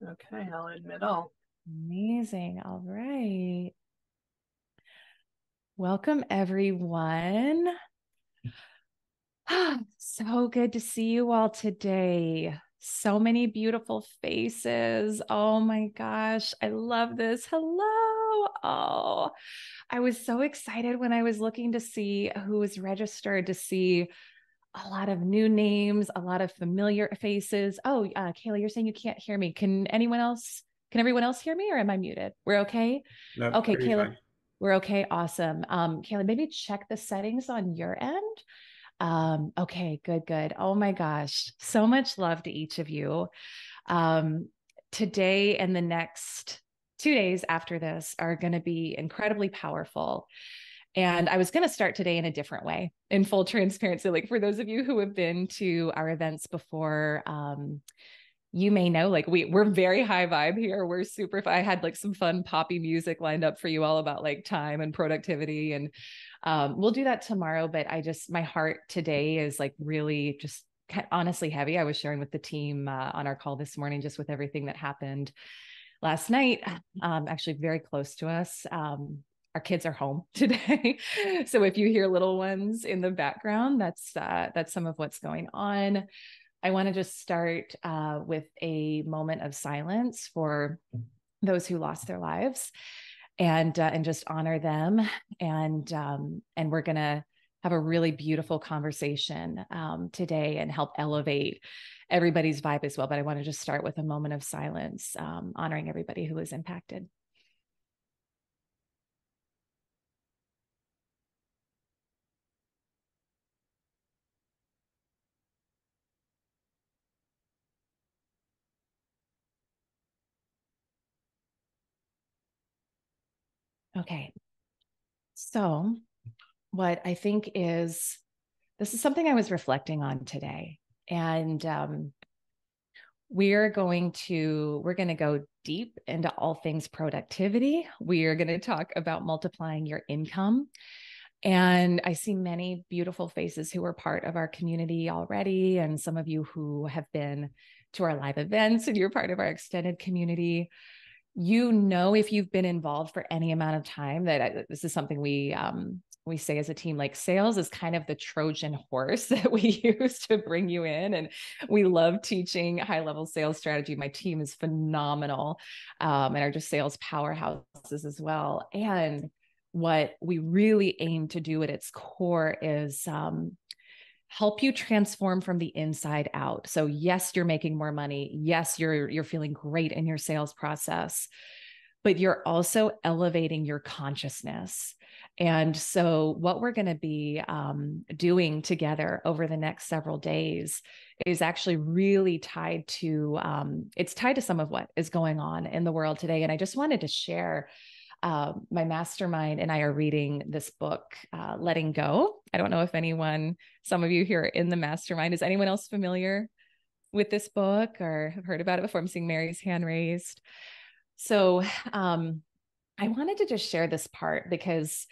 Okay, I'll admit all. Amazing. All right. Welcome, everyone. So good to see you all today. So many beautiful faces. Oh my gosh. I love this. Hello. Oh, I was so excited when I was looking to see who was registered to see a lot of new names, a lot of familiar faces. Oh, Kayla, you're saying you can't hear me. Can everyone else hear me or am I muted? We're okay? No, Okay, pretty Kayla, fine. we're okay. Awesome. Kayla, maybe check the settings on your end. Okay, good, good. Oh my gosh. So much love to each of you. Um, Today and the next 2 days after this are going to be incredibly powerful. And I was going to start today in a different way, in full transparency. Like for those of you who have been to our events before, you may know, like we're very high vibe here. We're super. I had like some fun poppy music lined up for you all about like time and productivity, and we'll do that tomorrow. But my heart today is like really just honestly heavy. I was sharing with the team on our call this morning, just with everything that happened last night, actually very close to us. Our kids are home today. So if you hear little ones in the background, that's some of what's going on. I want to just start with a moment of silence for those who lost their lives and just honor them. And we're gonna have a really beautiful conversation today and help elevate everybody's vibe as well. But I want to just start with a moment of silence, honoring everybody who was impacted. Okay. So what I think is this is something I was reflecting on today. And we're going to go deep into all things productivity. We are going to talk about multiplying your income. And I see many beautiful faces who are part of our community already, and some of you who have been to our live events and you're part of our extended community. You know, if you've been involved for any amount of time, this is something we say as a team, like sales is kind of the Trojan horse that we use to bring you in. And we love teaching high level sales strategy. My team is phenomenal, and are just sales powerhouses as well. And what we really aim to do at its core is help you transform from the inside out. So yes, you're making more money. Yes, you're feeling great in your sales process, but you're also elevating your consciousness. And so what we're going to be doing together over the next several days is actually really tied to it's tied to some of what is going on in the world today. And I just wanted to share my mastermind and I are reading this book, Letting Go. I don't know if some of you here in the mastermind, is anyone else familiar with this book or have heard about it before? I'm seeing Mary's hand raised. So I wanted to just share this part because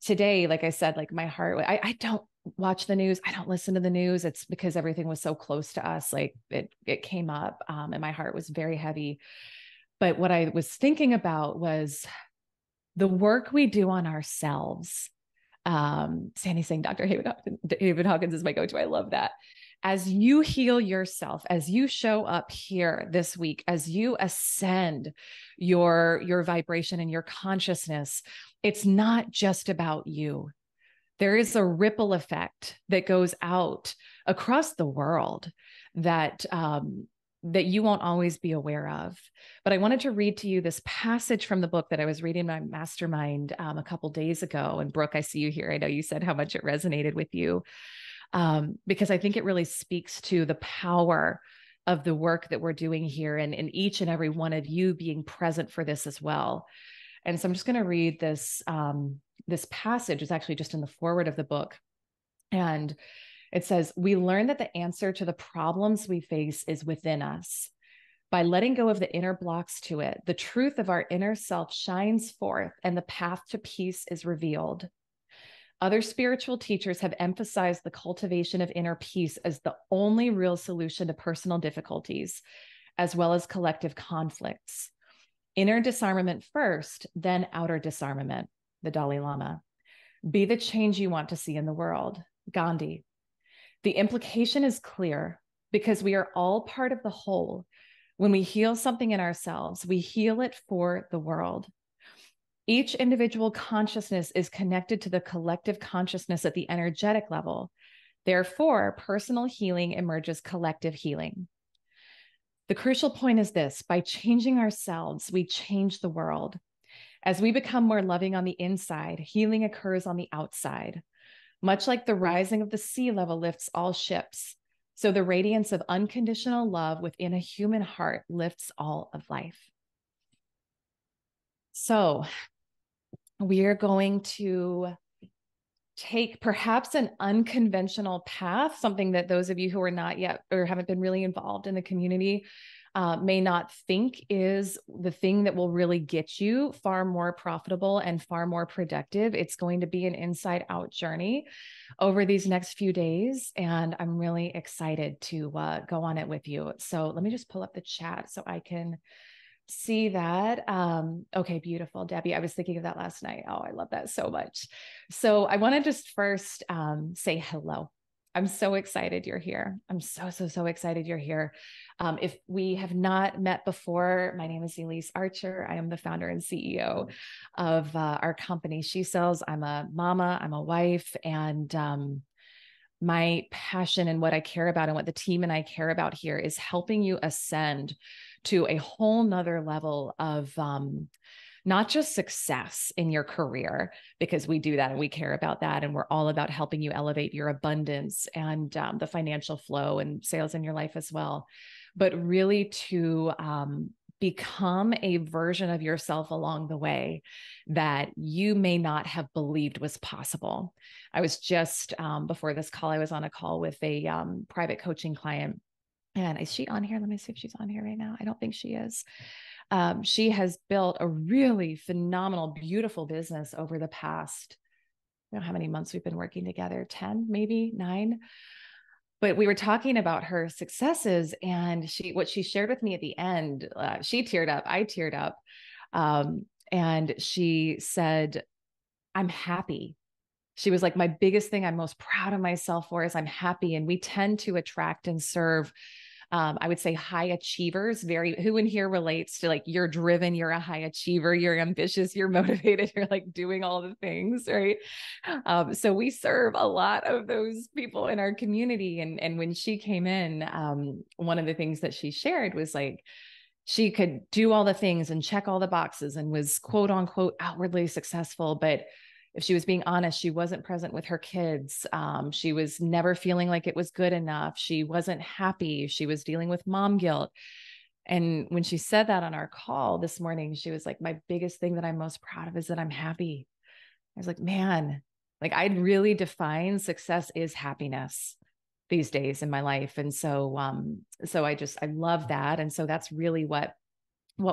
today, like I said, like my heart, I don't watch the news. I don't listen to the news. It's because everything was so close to us. Like it came up and my heart was very heavy. But what I was thinking about was the work we do on ourselves. Sandy's saying David Hawkins is my go-to. I love that. As you heal yourself, as you show up here this week, as you ascend your vibration and your consciousness, it's not just about you. There is a ripple effect that goes out across the world that that you won't always be aware of. But I wanted to read to you this passage from the book that I was reading in my mastermind a couple days ago. And Brooke, I see you here. I know you said how much it resonated with you, because I think it really speaks to the power of the work that we're doing here, and each and every one of you being present for this as well. And so I'm just going to read this passage. Is actually just in the foreword of the book. And it says, we learn that the answer to the problems we face is within us. By letting go of the inner blocks to it, the truth of our inner self shines forth and the path to peace is revealed. Other spiritual teachers have emphasized the cultivation of inner peace as the only real solution to personal difficulties, as well as collective conflicts. Inner disarmament first, then outer disarmament, the Dalai Lama. Be the change you want to see in the world, Gandhi. The implication is clear because we are all part of the whole. When we heal something in ourselves, we heal it for the world. Each individual consciousness is connected to the collective consciousness at the energetic level. Therefore, personal healing emerges collective healing. The crucial point is this: by changing ourselves, we change the world. As we become more loving on the inside, healing occurs on the outside. Much like the rising of the sea level lifts all ships, so the radiance of unconditional love within a human heart lifts all of life. So we are going to take perhaps an unconventional path, something that those of you who are not yet or haven't been really involved in the community may not think is the thing that will really get you far more profitable and far more productive. It's going to be an inside out journey over these next few days. And I'm really excited to go on it with you. So let me just pull up the chat so I can see that. Okay, beautiful, Debbie. I was thinking of that last night. Oh, I love that so much. So I want to just first say hello. I'm so excited you're here. I'm so excited you're here. If we have not met before, my name is Elise Archer. I am the founder and CEO of our company, She Sells. I'm a mama, I'm a wife, and my passion and what I care about and what the team and I care about here is helping you ascend to a whole nother level of not just success in your career, because we do that and we care about that. And we're all about helping you elevate your abundance and the financial flow and sales in your life as well. But really to become a version of yourself along the way that you may not have believed was possible. I was just, before this call, I was on a call with a private coaching client. And is she on here? Let me see if she's on here right now. I don't think she is. She has built a really phenomenal, beautiful business over the past, I don't know how many months we've been working together, 10, maybe 9. But we were talking about her successes, and what she shared with me at the end, she teared up, I teared up. And she said, I'm happy. She was like, my biggest thing I'm most proud of myself for is I'm happy. And we tend to attract and serve, I would say, high achievers. Who in here relates to, like, you're driven, you're a high achiever, you're ambitious, you're motivated, you're like doing all the things, right? So we serve a lot of those people in our community. And when she came in, one of the things that she shared was like, she could do all the things and check all the boxes and was quote unquote outwardly successful. But if she was being honest, she wasn't present with her kids. She was never feeling like it was good enough. She wasn't happy. She was dealing with mom guilt. And when she said that on our call this morning, she was like, my biggest thing that I'm most proud of is that I'm happy. I was like, man, like, I'd really define success is happiness these days in my life. And so, I love that. And so that's really what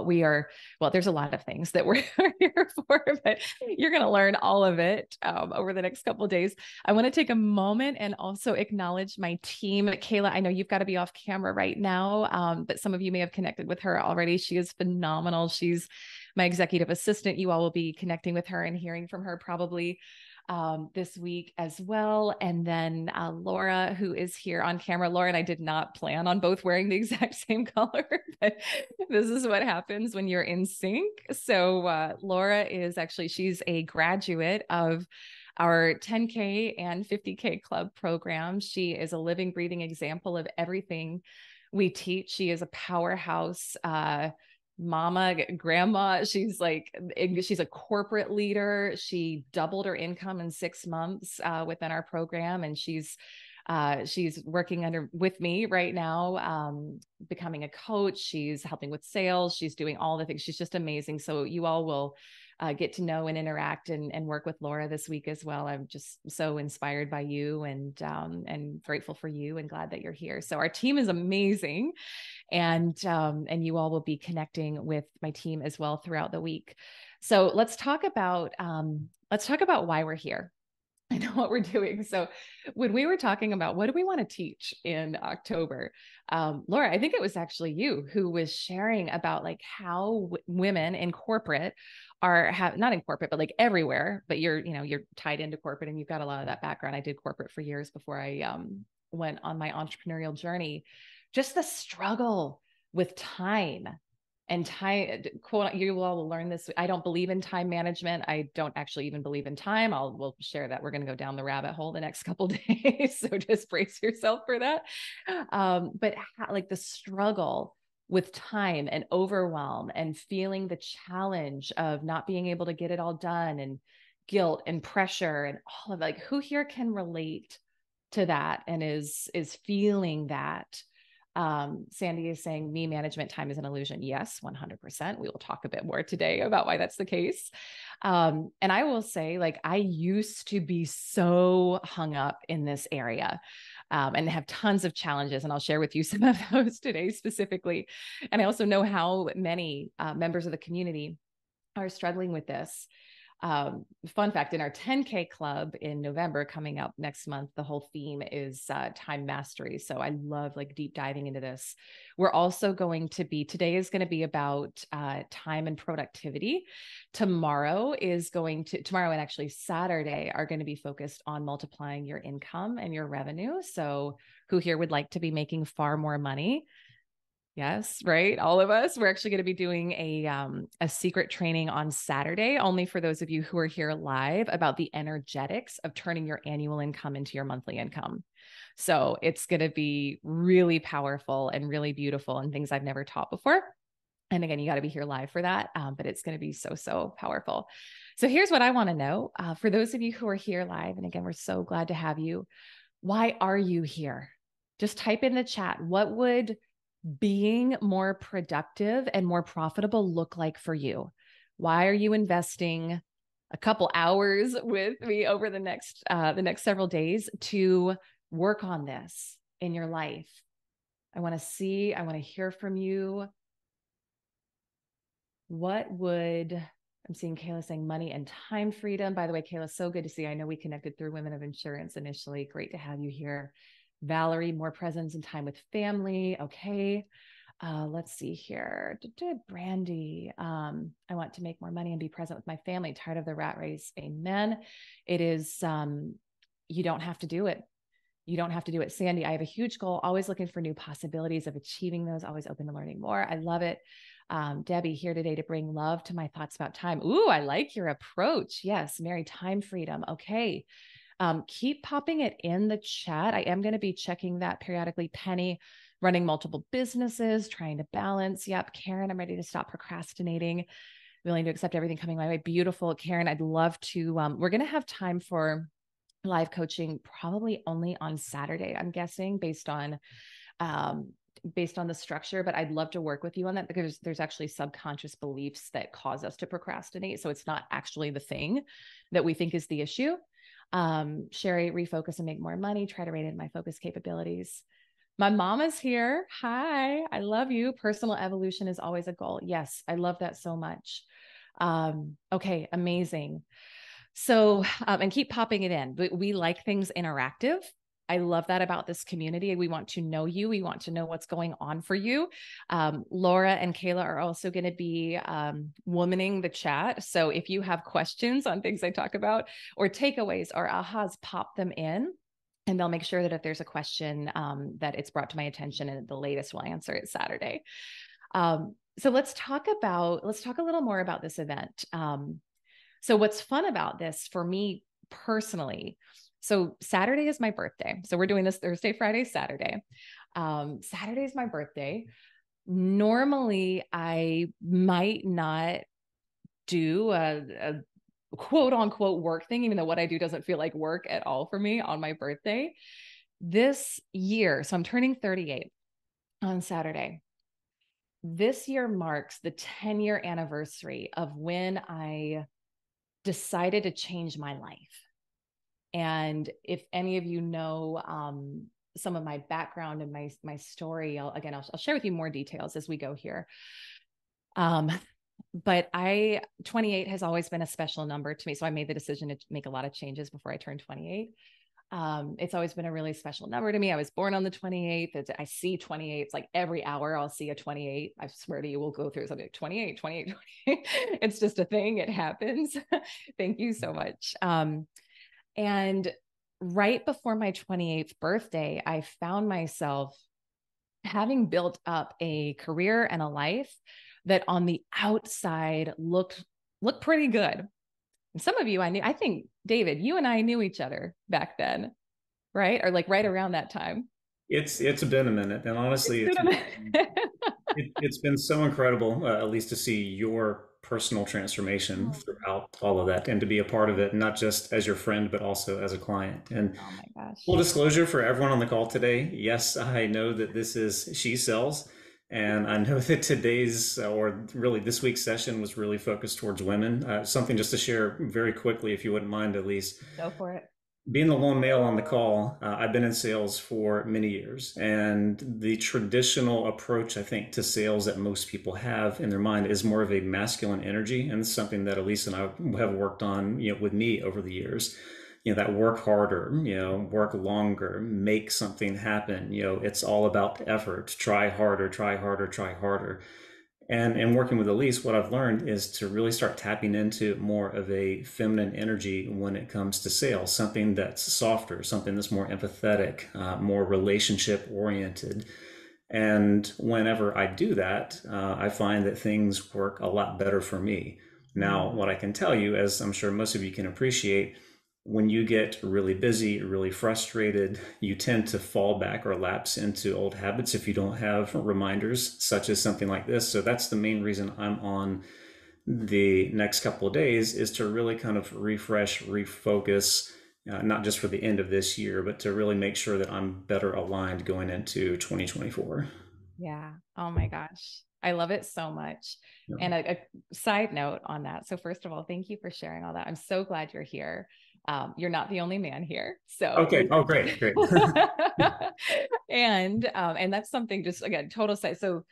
we are. Well, there's a lot of things that we're here for, but you're going to learn all of it over the next couple of days. I want to take a moment and also acknowledge my team. Kayla, I know you've got to be off camera right now, but some of you may have connected with her already. She is phenomenal. She's my executive assistant. You all will be connecting with her and hearing from her probably this week as well. And then Laura, who is here on camera. Laura and I did not plan on both wearing the exact same color, but this is what happens when you're in sync. So Laura is she's a graduate of our 10K and 50K club program. She is a living, breathing example of everything we teach. She is a powerhouse mama, grandma. She's a corporate leader. She doubled her income in 6 months within our program. And she's working with me right now, becoming a coach. She's helping with sales. She's doing all the things. She's just amazing. So you all will get to know and interact and work with Laura this week as well. I'm just so inspired by you and grateful for you and glad that you're here. So our team is amazing. And you all will be connecting with my team as well throughout the week. So let's talk about why we're here. know what we're doing. So when we were talking about what do we want to teach in October, Laura, I think it was actually you who was sharing about like how women in corporate not in corporate, but like everywhere, but you're tied into corporate and you've got a lot of that background. I did corporate for years before I went on my entrepreneurial journey. Just the struggle with time and time, quote, you all will learn this. I don't believe in time management. I don't actually even believe in time. We'll share that. We're going to go down the rabbit hole the next couple of days. So just brace yourself for that. But like the struggle with time and overwhelm and feeling the challenge of not being able to get it all done and guilt and pressure and all of like, who here can relate to that and is feeling that? Sandy is saying me management time is an illusion. Yes, 100%. We will talk a bit more today about why that's the case. And I will say, like, I used to be so hung up in this area and have tons of challenges. And I'll share with you some of those today specifically. And I also know how many members of the community are struggling with this. Fun fact, in our 10K club in November coming up next month, the whole theme is time mastery. So I love like deep diving into this. We're also today is going to be about time and productivity. Tomorrow and actually Saturday are going to be focused on multiplying your income and your revenue. So who here would like to be making far more money? Yes, right. All of us. We're actually going to be doing a secret training on Saturday, only for those of you who are here live, about the energetics of turning your annual income into your monthly income. So it's going to be really powerful and really beautiful and things I've never taught before. And again, you got to be here live for that, but it's going to be so, so powerful. So here's what I want to know. For those of you who are here live, and again, we're so glad to have you. Why are you here? Just type in the chat. What would being more productive and more profitable look like for you? Why are you investing a couple hours with me over the next several days to work on this in your life? I want to hear from you. I'm seeing Kayla saying money and time freedom. By the way, Kayla, so good to see you. I know we connected through Women of Insurance initially. Great to have you here. Valerie, more presence and time with family. Okay. Let's see here. Brandy, I want to make more money and be present with my family. Tired of the rat race. Amen. It is, you don't have to do it. You don't have to do it. Sandy, I have a huge goal, always looking for new possibilities of achieving those, always open to learning more. I love it. Debbie, here today to bring love to my thoughts about time. Ooh, I like your approach. Yes, Mary, time freedom. Okay. Keep popping it in the chat. I am going to be checking that periodically. Penny, running multiple businesses, trying to balance. Yep. Karen, I'm ready to stop procrastinating, willing to accept everything coming my way. Beautiful. Karen, I'd love to, we're going to have time for live coaching probably only on Saturday, I'm guessing, based on the structure, but I'd love to work with you on that because there's actually subconscious beliefs that cause us to procrastinate. So it's not actually the thing that we think is the issue. Sherry, refocus and make more money, try to rate in my focus capabilities. My mama's here. Hi, I love you. Personal evolution is always a goal. Yes, I love that so much. Okay, amazing. So, and keep popping it in. We like things interactive. I love that about this community. We want to know you. We want to know what's going on for you. Laura and Kayla are also going to be womaning the chat. So if you have questions on things I talk about or takeaways or ahas, pop them in. And they'll make sure that if there's a question that it's brought to my attention and the latest will answer it Saturday. So let's talk a little more about this event. So what's fun about this for me personally, so Saturday is my birthday. So we're doing this Thursday, Friday, Saturday. Saturday is my birthday. Normally I might not do a quote unquote work thing, even though what I do doesn't feel like work at all for me on my birthday. This year, so I'm turning 38 on Saturday. This year marks the 10-year anniversary of when I decided to change my life. And if any of you know some of my background and my story, I'll share with you more details as we go here. But 28 has always been a special number to me. So I made the decision to make a lot of changes before I turned 28. It's always been a really special number to me. I was born on the 28th. I see 28. It's like every hour I'll see a 28. I swear to you, we'll go through something like 28, 28, 28. It's just a thing. It happens. Thank you so much. And right before my 28th birthday, I found myself having built up a career and a life that on the outside looked pretty good. And some of you I knew, I think, David, you and I knew each other back then, right? Or like right around that time. It's been a minute, and honestly, it's been so incredible, at least to see your personal transformation Oh, throughout all of that, and to be a part of it, not just as your friend, but also as a client. And oh my full gosh. disclosure for everyone on the call today, yes, I know that this is She Sells, and I know that today's, or really this week's session was really focused towards women. Something just to share very quickly, if you wouldn't mind, Elise. Go for it. Being the lone male on the call, I've been in sales for many years, and the traditional approach, I think, to sales that most people have in their mind is more of a masculine energy, and it's something that Elise and I have worked on, with me over the years. That work harder, work longer, make something happen. It's all about effort. Try harder, try harder, try harder. And working with Elise, what I've learned is to really start tapping into more of a feminine energy when it comes to sales, something that's softer, something that's more empathetic, more relationship oriented. And whenever I do that, I find that things work a lot better for me. Now, Mm, what I can tell you, as I'm sure most of you can appreciate, when you get really busy, really frustrated, you tend to fall back or lapse into old habits if you don't have reminders, such as something like this. So that's the main reason I'm on the next couple of days, is to really kind of refresh, refocus, not just for the end of this year, but to really make sure that I'm better aligned going into 2024. yeah. Oh my gosh. I love it so much. Yeah. And a side note on that. So first of all, thank you for sharing all that. I'm so glad you're here. You're not the only man here. So Okay. Oh, great. Great. and that's something, just again, total side. So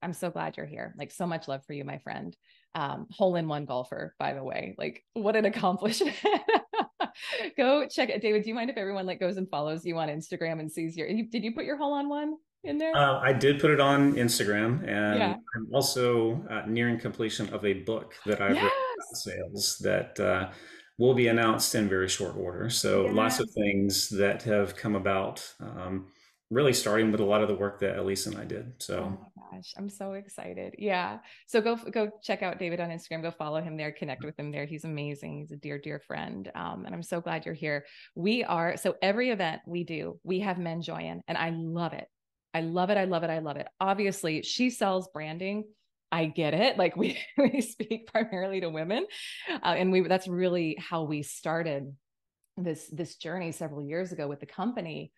I'm so glad you're here. Like, so much love for you, my friend. Hole in one golfer, by the way. Like, what an accomplishment. Go check it. David, do you mind if everyone like goes and follows you on Instagram and sees did you put your hole on one in there? I did put it on Instagram, and Yeah. I'm also nearing completion of a book that I've written about Yes. sales that will be announced in very short order. So lots of Yes. things that have come about, really starting with a lot of the work that Elise and I did. Oh So, my gosh, I'm so excited. Yeah. So go check out David on Instagram. Go follow him there, connect with him there. He's amazing. He's a dear, dear friend. And I'm so glad you're here. So every event we do, we have men join, and I love it. I love it. I love it. I love it. Obviously, She Sells branding. I get it. Like we speak primarily to women. And that's really how we started this journey several years ago with the company.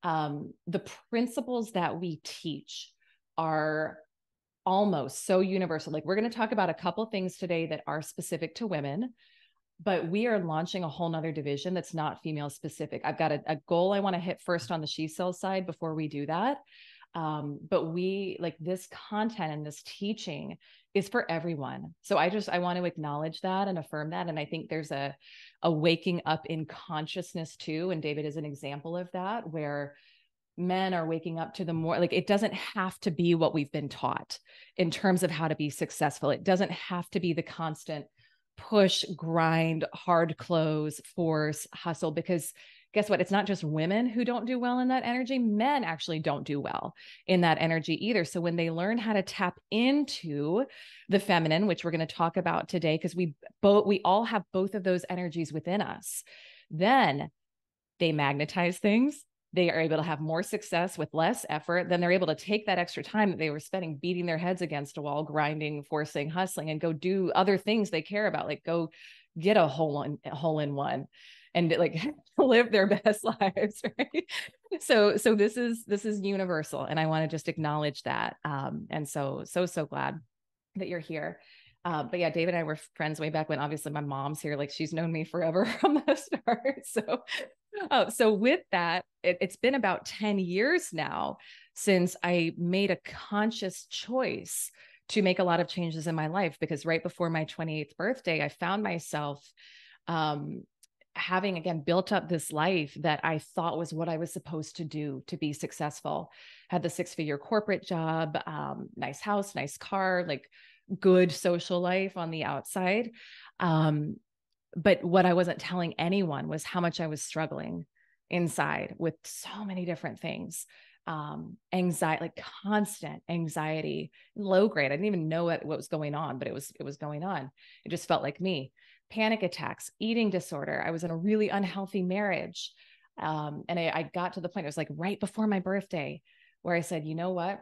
The principles that we teach are almost so universal. Like, we're going to talk about a couple things today that are specific to women, but we are launching a whole nother division that's not female specific. I've got a goal I want to hit first on the She Sells side before we do that. But we like this content and this teaching is for everyone. So I want to acknowledge that and affirm that. And I think there's a waking up in consciousness too. And David is an example of that, where men are waking up to the more, like, it doesn't have to be what we've been taught in terms of how to be successful. It doesn't have to be the constant push, grind, hard close, force, hustle, because guess what? It's not just women who don't do well in that energy. Men actually don't do well in that energy either. So when they learn how to tap into the feminine, which we're going to talk about today, because we all have both of those energies within us, then they magnetize things. They are able to have more success with less effort. Then they're able to take that extra time that they were spending beating their heads against a wall, grinding, forcing, hustling, and go do other things they care about, like go get a hole in one and like live their best lives, right? So this is universal, and I want to just acknowledge that. And so glad that you're here. But yeah, David and I were friends way back when. Obviously, my mom's here; like, she's known me forever from the start. So with that, it's been about 10 years now since I made a conscious choice to make a lot of changes in my life, because right before my 28th birthday, I found myself um, having again built up this life that I thought was what I was supposed to do to be successful. Had the six-figure corporate job, nice house, nice car, like good social life on the outside. Um, but what I wasn't telling anyone was how much I was struggling inside with so many different things. Anxiety, like constant anxiety, low grade. I didn't even know what was going on, but it was going on. It just felt like me. Panic attacks, eating disorder. I was in a really unhealthy marriage. And I got to the point, it was like right before my birthday, where I said, you know what?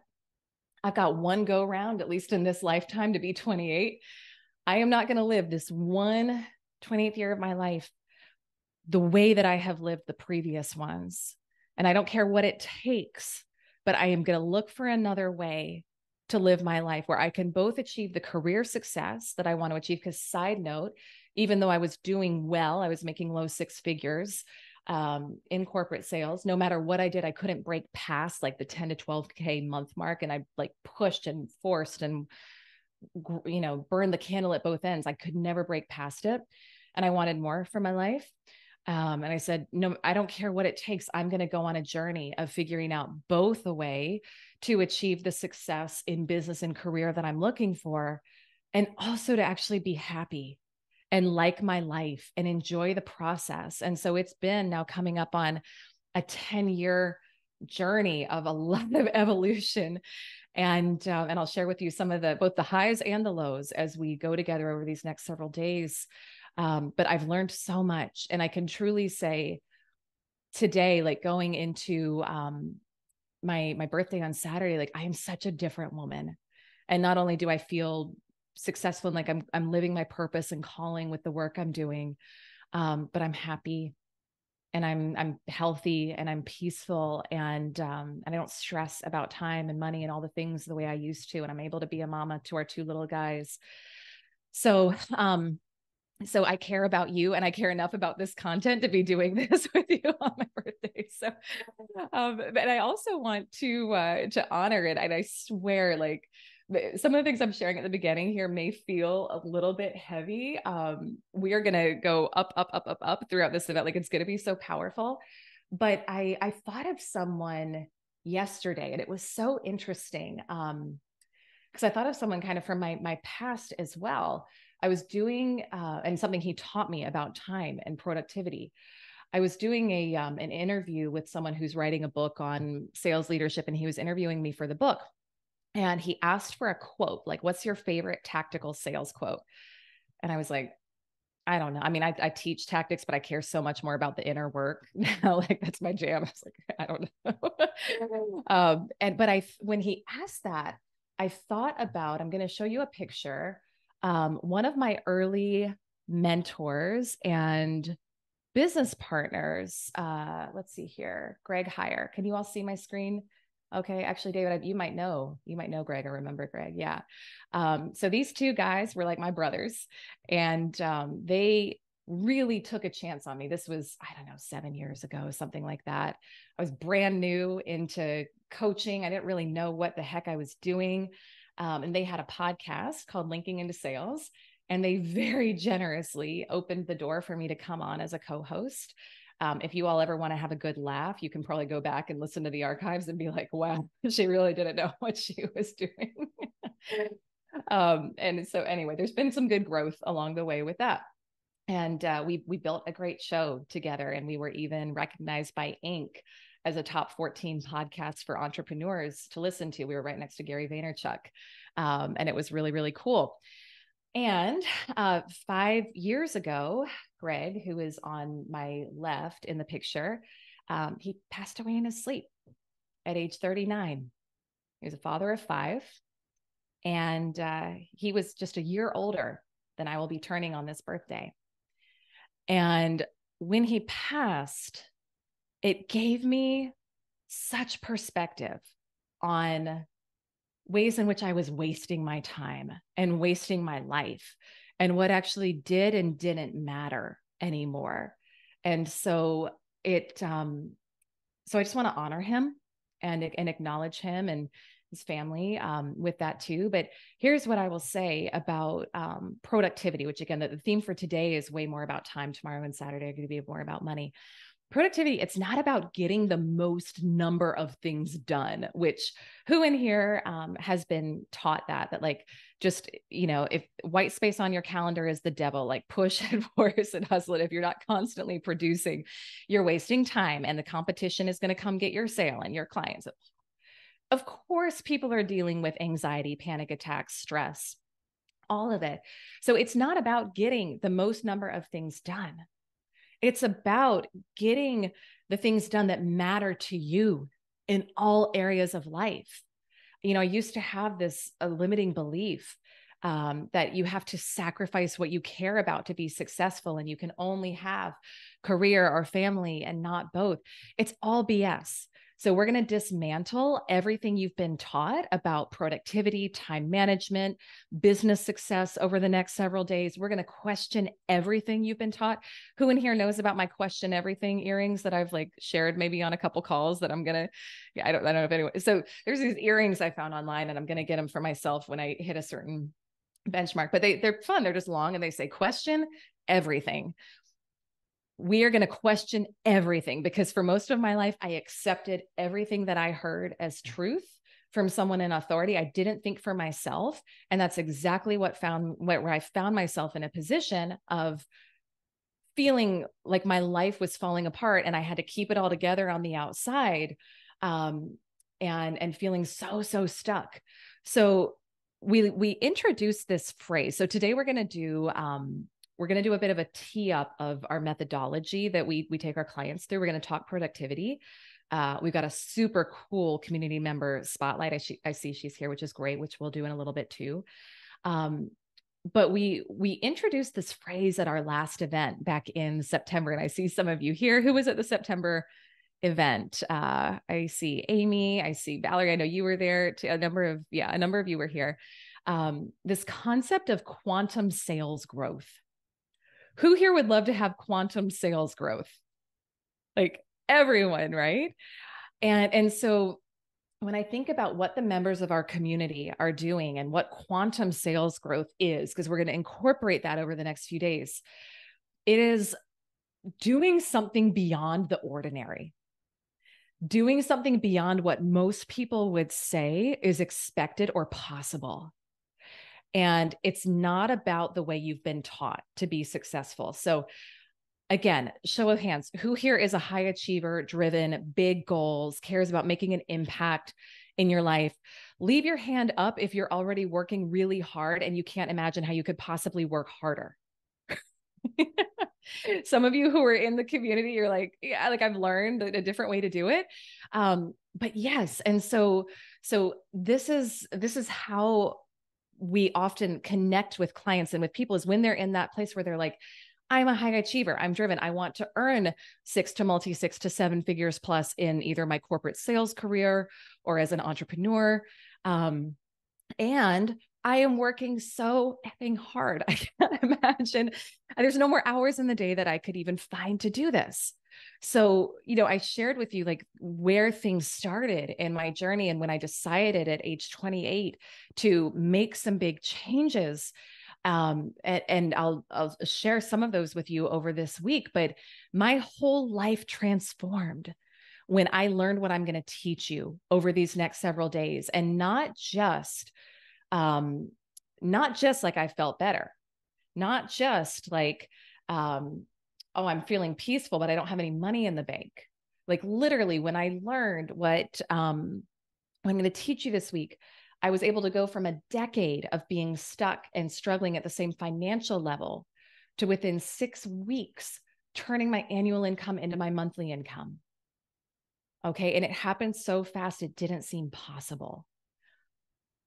I've got one go round, at least in this lifetime, to be 28. I am not going to live this 28th year of my life the way that I have lived the previous ones. And I don't care what it takes, but I am going to look for another way to live my life where I can both achieve the career success that I want to achieve. Because, side note, even though I was doing well, I was making low six figures in corporate sales. No matter what I did, I couldn't break past like the 10 to 12K month mark. And I like pushed and forced and, burned the candle at both ends. I could never break past it. And I wanted more for my life. And I said, no, I don't care what it takes. I'm going to go on a journey of figuring out both a way to achieve the success in business and career that I'm looking for, and also to actually be happy and like my life and enjoy the process. And so it's been now coming up on a 10-year journey of a lot of evolution. And I'll share with you some of both the highs and the lows as we go together over these next several days. But I've learned so much, and I can truly say today, like going into my birthday on Saturday, like I am such a different woman. And not only do I feel successful and like I'm living my purpose and calling with the work I'm doing, but I'm happy and I'm healthy and I'm peaceful, and I don't stress about time and money and all the things the way I used to. And I'm able to be a mama to our two little guys. So so I care about you, and I care enough about this content to be doing this with you on my birthday. So, but I also want to honor it. And I swear, like some of the things I'm sharing at the beginning here may feel a little bit heavy. We are going to go up, up, up, up, up throughout this event. Like it's going to be so powerful. But I thought of someone yesterday, and it was so interesting. Because I thought of someone kind of from my past as well. I was doing, and something he taught me about time and productivity. I was doing an interview with someone who's writing a book on sales leadership, and he was interviewing me for the book. And he asked for a quote, like, "What's your favorite tactical sales quote?" And I was like, I don't know. I mean, I teach tactics, but I care so much more about the inner work now. Like that's my jam. I was like, I don't know. But when he asked that, I thought about, I'm going to show you a picture. One of my early mentors and business partners. Let's see here. Greg Heyer. Can you all see my screen? Okay. Actually, David, you might know Greg or remember Greg. Yeah. So these two guys were like my brothers, and they really took a chance on me. This was, I don't know, 7 years ago, something like that. I was brand new into coaching. I didn't really know what the heck I was doing. And they had a podcast called Linking into Sales. And they very generously opened the door for me to come on as a co-host. If you all ever want to have a good laugh, you can probably go back and listen to the archives and be like, wow, she really didn't know what she was doing. And so anyway, there's been some good growth along the way with that. And we built a great show together, and we were even recognized by Inc. as a top 14 podcast for entrepreneurs to listen to. We were right next to Gary Vaynerchuk. And it was really, really cool. And 5 years ago, Greg, who is on my left in the picture, he passed away in his sleep at age 39. He was a father of 5. And he was just a year older than I will be turning on this birthday. And when he passed, it gave me such perspective on ways in which I was wasting my time and wasting my life, and what actually did and didn't matter anymore. And so so I just want to honor him and acknowledge him, and his family with that too. But here's what I will say about productivity, which again, the theme for today is way more about time. Tomorrow and Saturday are going to be more about money. Productivity, it's not about getting the most number of things done, which who in here has been taught that like, just, if white space on your calendar is the devil, like push and force and hustle it. If you're not constantly producing, you're wasting time, and the competition is going to come get your sale and your clients. Of course, people are dealing with anxiety, panic attacks, stress, all of it. So it's not about getting the most number of things done. It's about getting the things done that matter to you in all areas of life. I used to have this a limiting belief that you have to sacrifice what you care about to be successful, and you can only have career or family and not both. It's all BS. So we're going to dismantle everything you've been taught about productivity, time management, business success over the next several days. We're going to question everything you've been taught. Who in here knows about my question everything earrings that I've like shared maybe on a couple calls that I'm going to, I don't know if anyone, so there's these earrings I found online, and I'm going to get them for myself when I hit a certain benchmark, but they're fun. They're just long, and they say question everything. We are going to question everything, because for most of my life, I accepted everything that I heard as truth from someone in authority. I didn't think for myself. And that's exactly where I found myself in a position of feeling like my life was falling apart, and I had to keep it all together on the outside, and feeling so stuck. So we introduced this phrase. So today we're going to do a bit of a tee up of our methodology that we take our clients through. We're going to talk productivity. We've got a super cool community member spotlight. I see she's here, which is great, which we'll do in a little bit too. But we introduced this phrase at our last event back in September. And I see some of you here. Who was at the September event? I see Amy, I see Valerie. I know you were there. A number of you were here. This concept of quantum sales growth. Who here would love to have quantum sales growth? Like everyone, right? And so when I think about what the members of our community are doing and what quantum sales growth is, because we're going to incorporate that over the next few days, it is doing something beyond the ordinary, doing something beyond what most people would say is expected or possible. And it's not about the way you've been taught to be successful. So again, show of hands, who here is a high achiever, driven, big goals, cares about making an impact in your life? Leave your hand up if you're already working really hard and you can't imagine how you could possibly work harder. Some of you who are in the community, you're like, yeah, like I've learned a different way to do it. But yes. And so this is how we often connect with clients and with people, is when they're in that place where they're like, I'm a high achiever, I'm driven, I want to earn 6 to 7 figures plus in either my corporate sales career or as an entrepreneur. And I am working so effing hard. I can't imagine. There's no more hours in the day that I could even find to do this. So, I shared with you like where things started in my journey. And when I decided at age 28 to make some big changes, and I'll share some of those with you over this week, but my whole life transformed when I learned what I'm going to teach you over these next several days. And not just like I felt better, not just like, oh, I'm feeling peaceful, but I don't have any money in the bank. Like literally when I learned what I'm going to teach you this week, I was able to go from a decade of being stuck and struggling at the same financial level to within 6 weeks, turning my annual income into my monthly income. Okay. And it happened so fast, it didn't seem possible,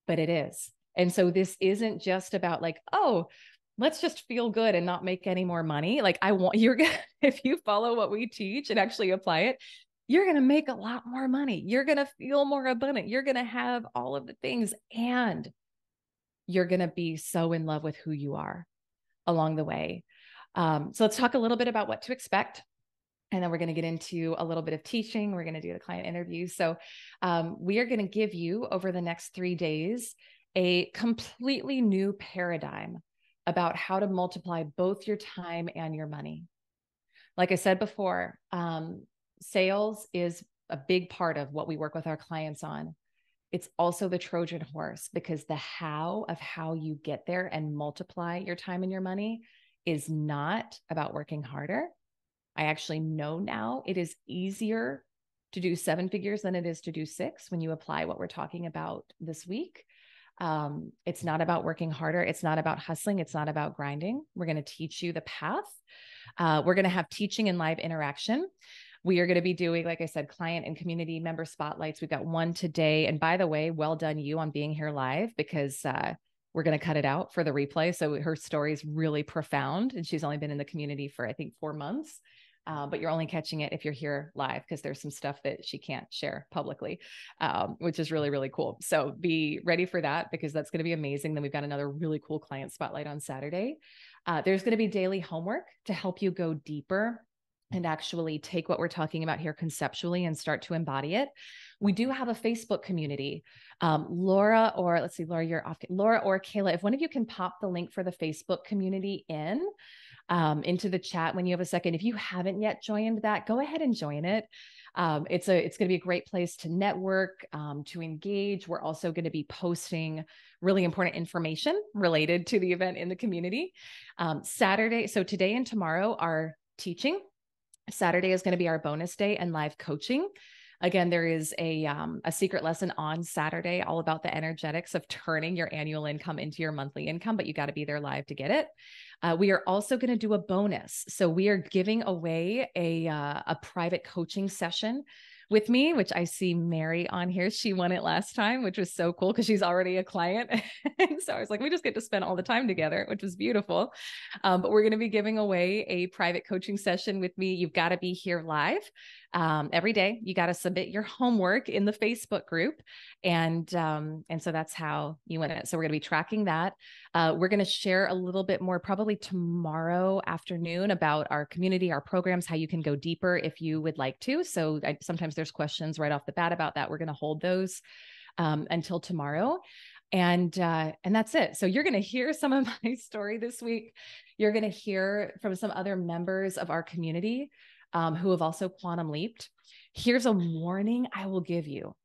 but it is. And so this isn't just about like, oh, let's just feel good and not make any more money. Like if you follow what we teach and actually apply it, you're going to make a lot more money. You're going to feel more abundant. You're going to have all of the things, and you're going to be so in love with who you are along the way. So let's talk a little bit about what to expect. And then we're going to get into a little bit of teaching. We're going to do the client interview. So we are going to give you over the next 3 days a completely new paradigm about how to multiply both your time and your money. Like I said before, sales is a big part of what we work with our clients on. It's also the Trojan horse, because the how of how you get there and multiply your time and your money is not about working harder. I actually know now it is easier to do 7 figures than it is to do 6 when you apply what we're talking about this week. It's not about working harder. It's not about hustling. It's not about grinding. We're going to teach you the path. We're going to have teaching and live interaction. We are going to be doing, like I said, client and community member spotlights. We've got one today. And by the way, well done you on being here live, because we're going to cut it out for the replay. So her story is really profound. And she's only been in the community for, I think, 4 months. But you're only catching it if you're here live, because there's some stuff that she can't share publicly, which is really, really cool. So be ready for that, because that's going to be amazing. Then we've got another really cool client spotlight on Saturday. There's going to be daily homework to help you go deeper and actually take what we're talking about here conceptually and start to embody it. We do have a Facebook community. Laura, or let's see, Laura, you're off. Laura or Kayla, if one of you can pop the link for the Facebook community into the chat when you have a second. If you haven't yet joined that, go ahead and join it. It's going to be a great place to network, to engage. We're also going to be posting really important information related to the event in the community. Saturday, so today and tomorrow are teaching. Saturday is going to be our bonus day and live coaching. Again, there is a secret lesson on Saturday all about the energetics of turning your annual income into your monthly income, but you got to be there live to get it. We are also going to do a bonus. So we are giving away a private coaching session with me, which I see Mary on here. She won it last time, which was so cool because she's already a client. And so I was like, we just get to spend all the time together, which was beautiful. But we're going to be giving away a private coaching session with me. You've got to be here live every day. You got to submit your homework in the Facebook group. And so that's how you win it. So we're going to be tracking that. We're going to share a little bit more probably tomorrow afternoon about our community, our programs, how you can go deeper if you would like to. So sometimes there's questions right off the bat about that. We're going to hold those until tomorrow. And that's it. So you're going to hear some of my story this week. You're going to hear from some other members of our community who have also quantum leaped. Here's a warning I will give you.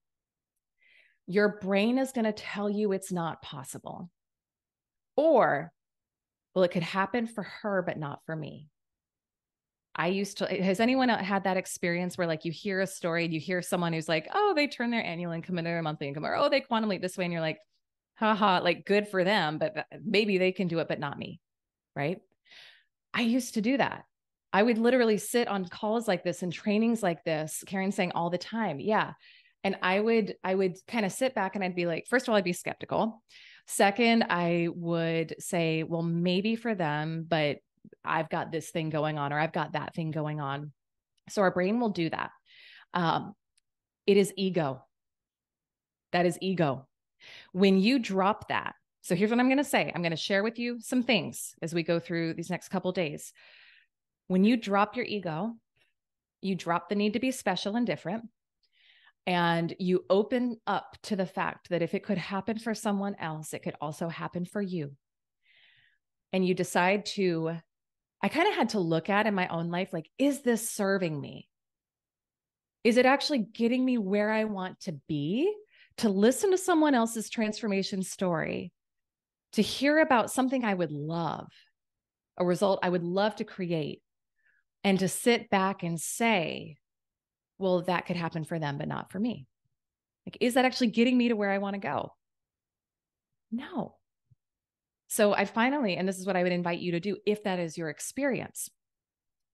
Your brain is going to tell you it's not possible. Or, well, it could happen for her, but not for me. Has anyone had that experience where like you hear a story and you hear someone who's like, oh, they turn their annual income into their monthly income, or, oh, they quantum leap this way. And you're like, haha, like good for them, but maybe they can do it, but not me. Right. I used to do that. I would literally sit on calls like this and trainings like this, Karen's saying all the time. Yeah. And I would kind of sit back and I'd be like, first of all, I'd be skeptical. Second, I would say, well, maybe for them, but I've got this thing going on, or I've got that thing going on. So our brain will do that. It is ego. That is ego. When you drop that, so here's what I'm going to say. I'm going to share with you some things as we go through these next couple of days. When you drop your ego, you drop the need to be special and different, and you open up to the fact that if it could happen for someone else, it could also happen for you. And you decide to, I kind of had to look at in my own life, like, is this serving me? Is it actually getting me where I want to be? To listen to someone else's transformation story, to hear about something I would love, a result I would love to create, and to sit back and say, well, that could happen for them, but not for me. Like, is that actually getting me to where I want to go? No. So I finally, and this is what I would invite you to do if that is your experience,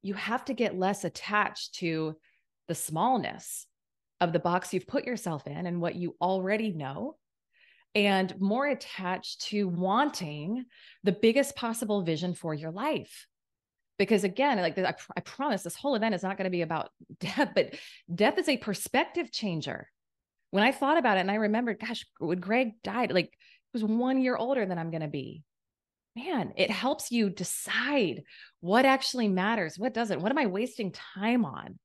you have to get less attached to the smallness of the box you've put yourself in and what you already know, and more attached to wanting the biggest possible vision for your life. Because again, like I promise this whole event is not going to be about death, but death is a perspective changer. When I thought about it and I remembered, gosh, when Greg died, like he was 1 year older than I'm going to be. man, it helps you decide what actually matters, what doesn't. What am I wasting time on?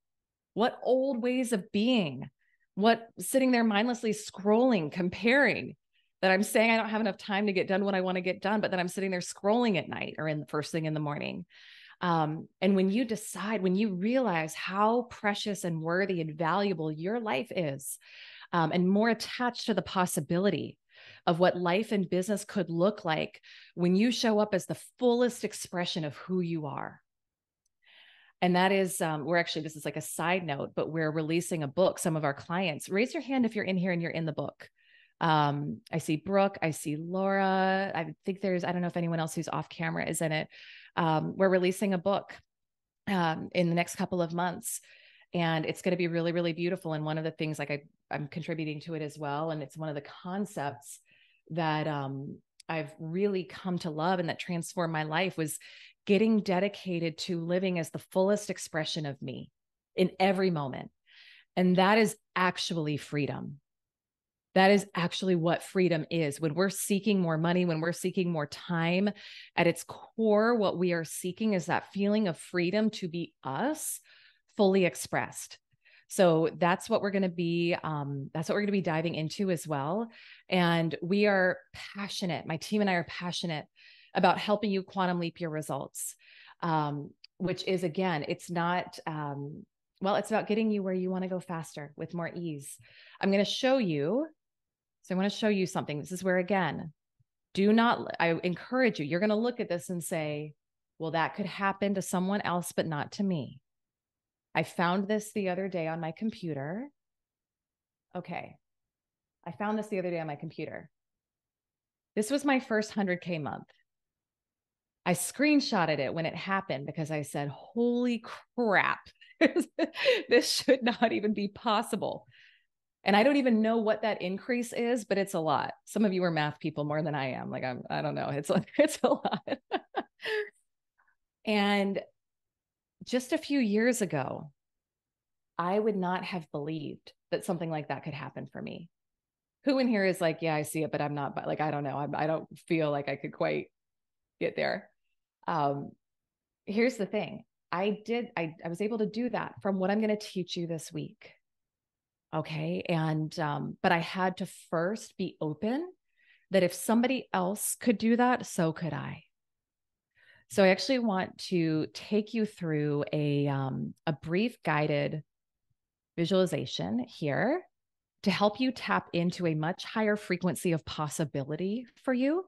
What old ways of being? What sitting there mindlessly scrolling, comparing, that I'm saying I don't have enough time to get done what I want to get done, but then I'm sitting there scrolling at night or in the first thing in the morning. And when you decide, when you realize how precious and worthy and valuable your life is, and more attached to the possibility of what life and business could look like when you show up as the fullest expression of who you are. And that is, we're actually, this is like a side note, but we're releasing a book. Some of our clients, raise your hand if you're in here and you're in the book. I see Brooke, I see Laura. I think there's, I don't know if anyone else who's off camera is in it. We're releasing a book in the next couple of months. And it's going to be really, really beautiful. And one of the things, like I'm contributing to it as well. And it's one of the concepts that I've really come to love and that transformed my life was getting dedicated to living as the fullest expression of me in every moment. And that is actually freedom. That is actually what freedom is. When we're seeking more money, when we're seeking more time, at its core, what we are seeking is that feeling of freedom to be us fully expressed. So that's what we're going to be. That's what we're going to be diving into as well. And we are passionate. My team and I are passionate about helping you quantum leap your results, which is, again, it's not, well, it's about getting you where you want to go faster with more ease. I'm going to show you. So I want to show you something. This is where, again, I encourage you, you're going to look at this and say, well, that could happen to someone else, but not to me. I found this the other day on my computer. Okay. I found this the other day on my computer. This was my first 100K month. I screenshotted it when it happened because I said, holy crap, this should not even be possible. And I don't even know what that increase is, but it's a lot. Some of you are math people more than I am. Like, I don't know. It's a lot. And just a few years ago, I would not have believed that something like that could happen for me. Who in here is like, yeah, I see it, but I'm not, but like, I don't know. I don't feel like I could quite get there. Um, Here's the thing. I was able to do that from what I'm going to teach you this week. Okay. And, but I had to first be open that if somebody else could do that, so could I. So I actually want to take you through a brief guided visualization here to help you tap into a much higher frequency of possibility for you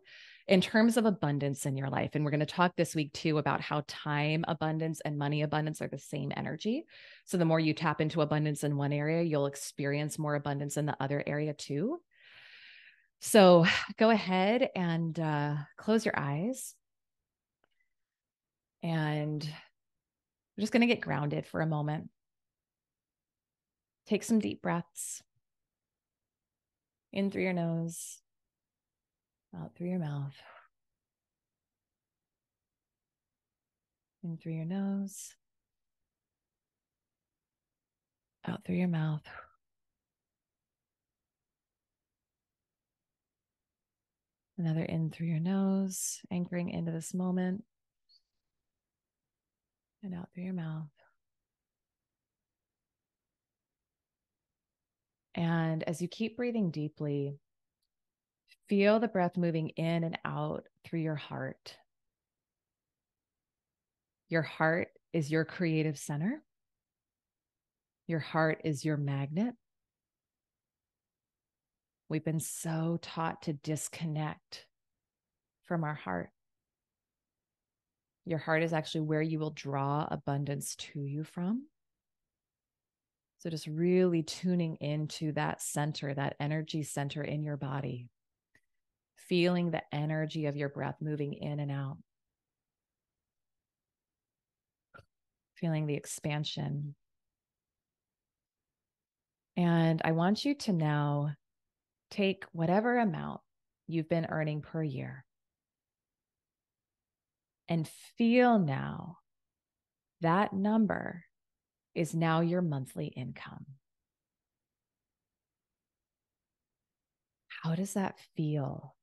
in terms of abundance in your life. And we're going to talk this week too about how time abundance and money abundance are the same energy. So the more you tap into abundance in one area, you'll experience more abundance in the other area too. So go ahead and close your eyes. And we're just going to get grounded for a moment. Take some deep breaths in through your nose, out through your mouth. In through your nose, out through your mouth. Another in through your nose, anchoring into this moment. And out through your mouth. And as you keep breathing deeply, feel the breath moving in and out through your heart. Your heart is your creative center. Your heart is your magnet. We've been so taught to disconnect from our heart. Your heart is actually where you will draw abundance to you from. So just really tuning into that center, that energy center in your body, feeling the energy of your breath moving in and out, feeling the expansion. And I want you to now take whatever amount you've been earning per year and feel now that number is now your monthly income. How does that feel?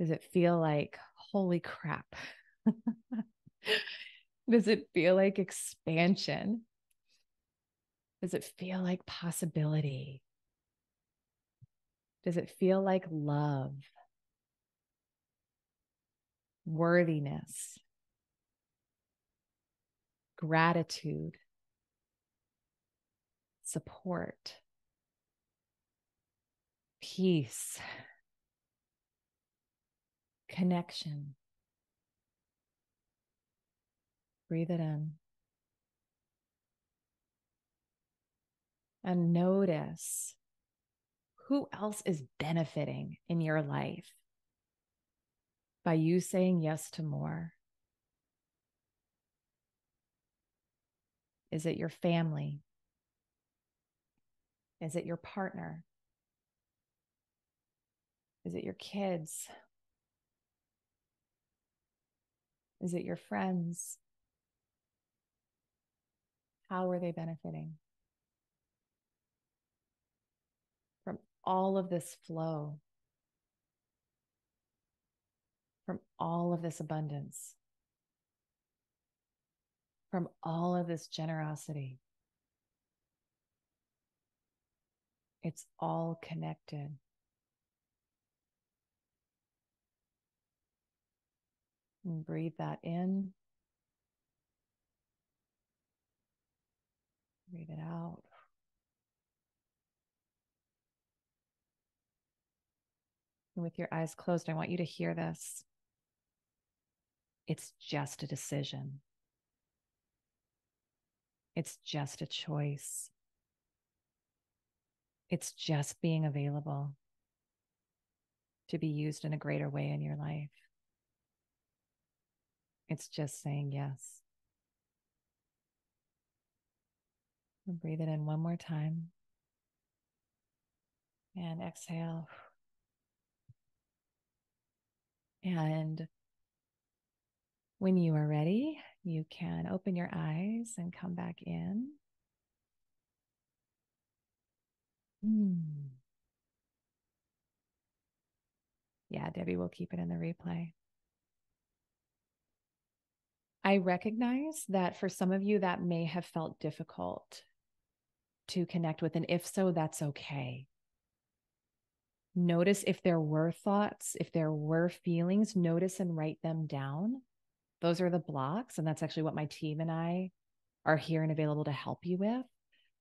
Does it feel like, holy crap? Does it feel like expansion? Does it feel like possibility? Does it feel like love, worthiness, gratitude, support, peace, connection? Breathe it in. And notice who else is benefiting in your life by you saying yes to more. Is it your family? Is it your partner? Is it your kids? Is it your friends? How are they benefiting from all of this flow, from all of this abundance, from all of this generosity? It's all connected. And breathe that in. Breathe it out. And with your eyes closed, I want you to hear this. It's just a decision. It's just a choice. It's just being available to be used in a greater way in your life. It's just saying yes. And breathe it in one more time. And exhale. And when you are ready, you can open your eyes and come back in. Yeah, Debbie will keep it in the replay. I recognize that for some of you that may have felt difficult to connect with, and if so, that's okay. Notice if there were thoughts, if there were feelings, notice and write them down. Those are the blocks, and that's actually what my team and I are here and available to help you with.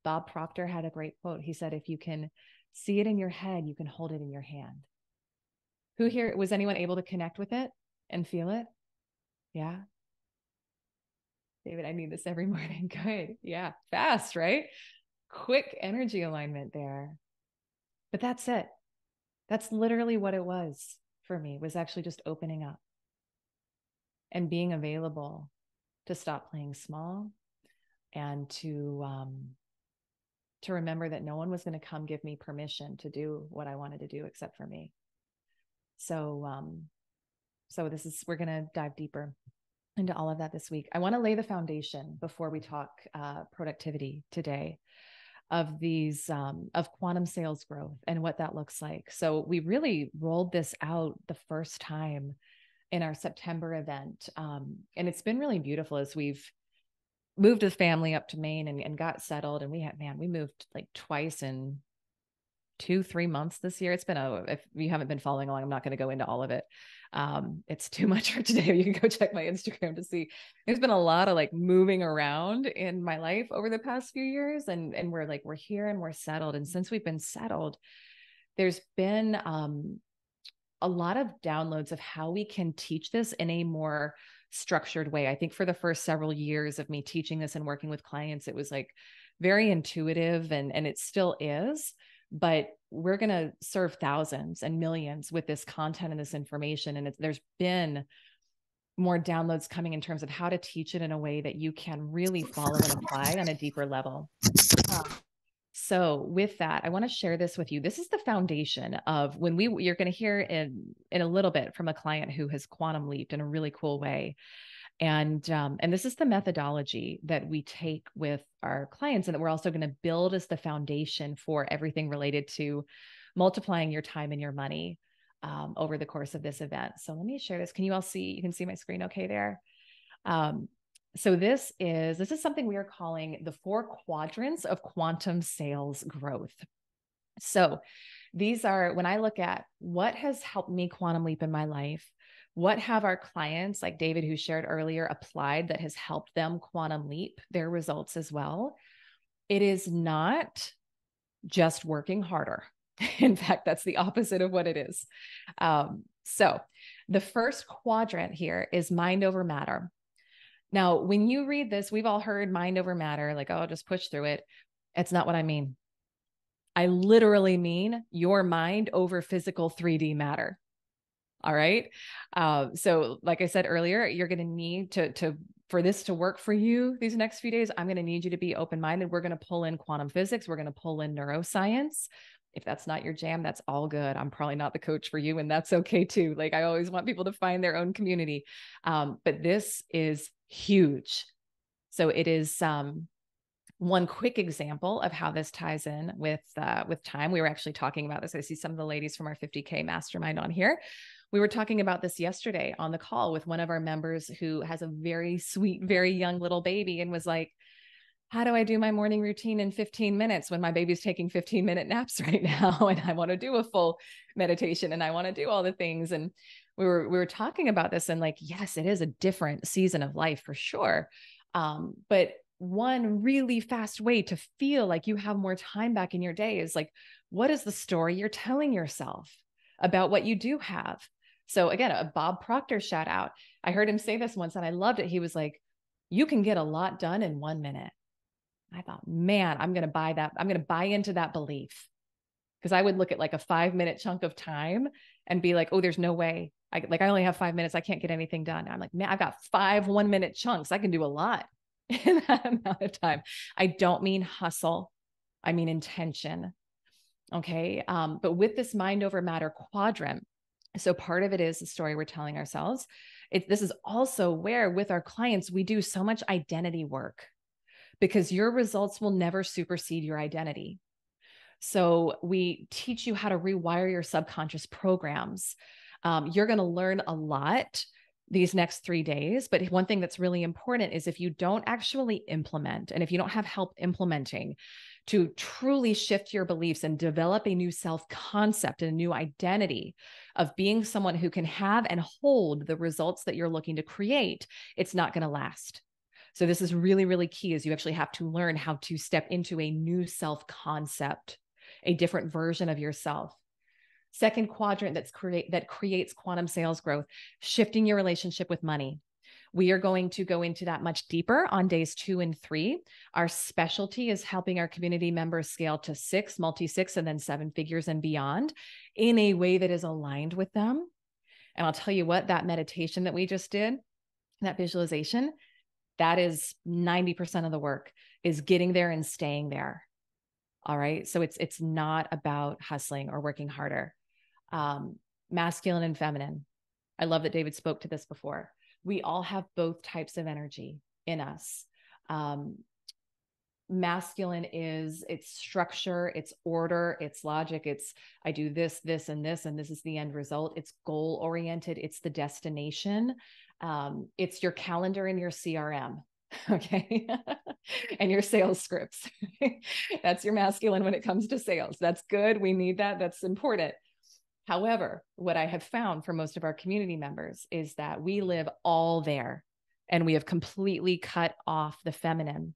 Bob Proctor had a great quote. He said, if you can see it in your head, you can hold it in your hand. Who here, was anyone able to connect with it and feel it? Yeah. David, I need this every morning. Good. Yeah. Fast, right? Quick energy alignment there. But that's it. That's literally what it was for me, was actually just opening up and being available to stop playing small and to remember that no one was going to come give me permission to do what I wanted to do except for me. So we're going to dive deeper into all of that this week. I want to lay the foundation before we talk productivity today of these of quantum sales growth and what that looks like. So we really rolled this out the first time in our September event. And it's been really beautiful as we've moved the family up to Maine and got settled. And we moved like twice in 2-3 months this year. It's been if you haven't been following along, I'm not going to go into all of it. It's too much for today. You can go check my Instagram to see. There's been a lot of like moving around in my life over the past few years. And we're here and we're settled. And since we've been settled, there's been a lot of downloads of how we can teach this in a more structured way. I think for the first several years of me teaching this and working with clients, it was like very intuitive and it still is, but we're going to serve thousands and millions with this content and this information. And there's been more downloads coming in terms of how to teach it in a way that you can really follow and apply on a deeper level. So with that, I want to share this with you. This is the foundation of you're going to hear in a little bit from a client who has quantum leaped in a really cool way. And this is the methodology that we take with our clients and that we're also going to build as the foundation for everything related to multiplying your time and your money. over the course of this event. So let me share this. Can you all see? You can see my screen okay there. So this is something we are calling the 4 quadrants of quantum sales growth. So these are, when I look at what has helped me quantum leap in my life, what have our clients like David, who shared earlier, applied that has helped them quantum leap their results as well. It is not just working harder. In fact, that's the opposite of what it is. So the first quadrant here is mind over matter. Now, when you read this, we've all heard mind over matter, like, oh, just push through it. It's not what I mean. I literally mean your mind over physical 3D matter. All right. So like I said earlier, you're going to need for this to work for you these next few days, I'm going to need you to be open-minded. We're going to pull in quantum physics. We're going to pull in neuroscience. If that's not your jam, that's all good. I'm probably not the coach for you, and that's okay too. Like, I always want people to find their own community. But this is huge. So it is, one quick example of how this ties in with time. We were actually talking about this. I see some of the ladies from our 50K mastermind on here. We were talking about this yesterday on the call with one of our members who has a very sweet, very young little baby, and was like, how do I do my morning routine in 15 minutes when my baby's taking 15-minute naps right now? And I want to do a full meditation and I want to do all the things. And we were talking about this, and like, yes, it is a different season of life for sure. But one really fast way to feel like you have more time back in your day is like, what is the story you're telling yourself about what you do have? So again, a Bob Proctor shout out. I heard him say this once and I loved it. He was like, you can get a lot done in 1 minute. I thought, man, I'm going to buy that. I'm going to buy into that belief, because I would look at like a 5-minute chunk of time and be like, oh, there's no way. I only have 5 minutes. I can't get anything done. I'm like, man, I've got 5 1-minute chunks. I can do a lot in that amount of time. I don't mean hustle. I mean intention. Okay. But with this mind over matter quadrant, so part of it is the story we're telling ourselves. This is also where with our clients, we do so much identity work, because your results will never supersede your identity. So we teach you how to rewire your subconscious programs. You're going to learn a lot these next 3 days. But one thing that's really important is if you don't actually implement, and if you don't have help implementing to truly shift your beliefs and develop a new self-concept and a new identity of being someone who can have and hold the results that you're looking to create, it's not going to last. So this is really, really key, is you actually have to learn how to step into a new self-concept, a different version of yourself. Second quadrant that creates quantum sales growth, shifting your relationship with money. We are going to go into that much deeper on days 2 and 3. Our specialty is helping our community members scale to 6, multi-6, and then 7 figures and beyond in a way that is aligned with them. And I'll tell you what, that meditation that we just did, that visualization, that is 90% of the work, is getting there and staying there. All right. So it's not about hustling or working harder. Masculine and feminine. I love that David spoke to this before. We all have both types of energy in us. Masculine is its structure, its order, its logic. It's, I do this, this, and this is the end result. It's goal oriented. It's the destination. It's your calendar and your CRM. Okay. And your sales scripts. That's your masculine when it comes to sales. That's good. We need that. That's important. However, what I have found for most of our community members is that we live all there, and we have completely cut off the feminine.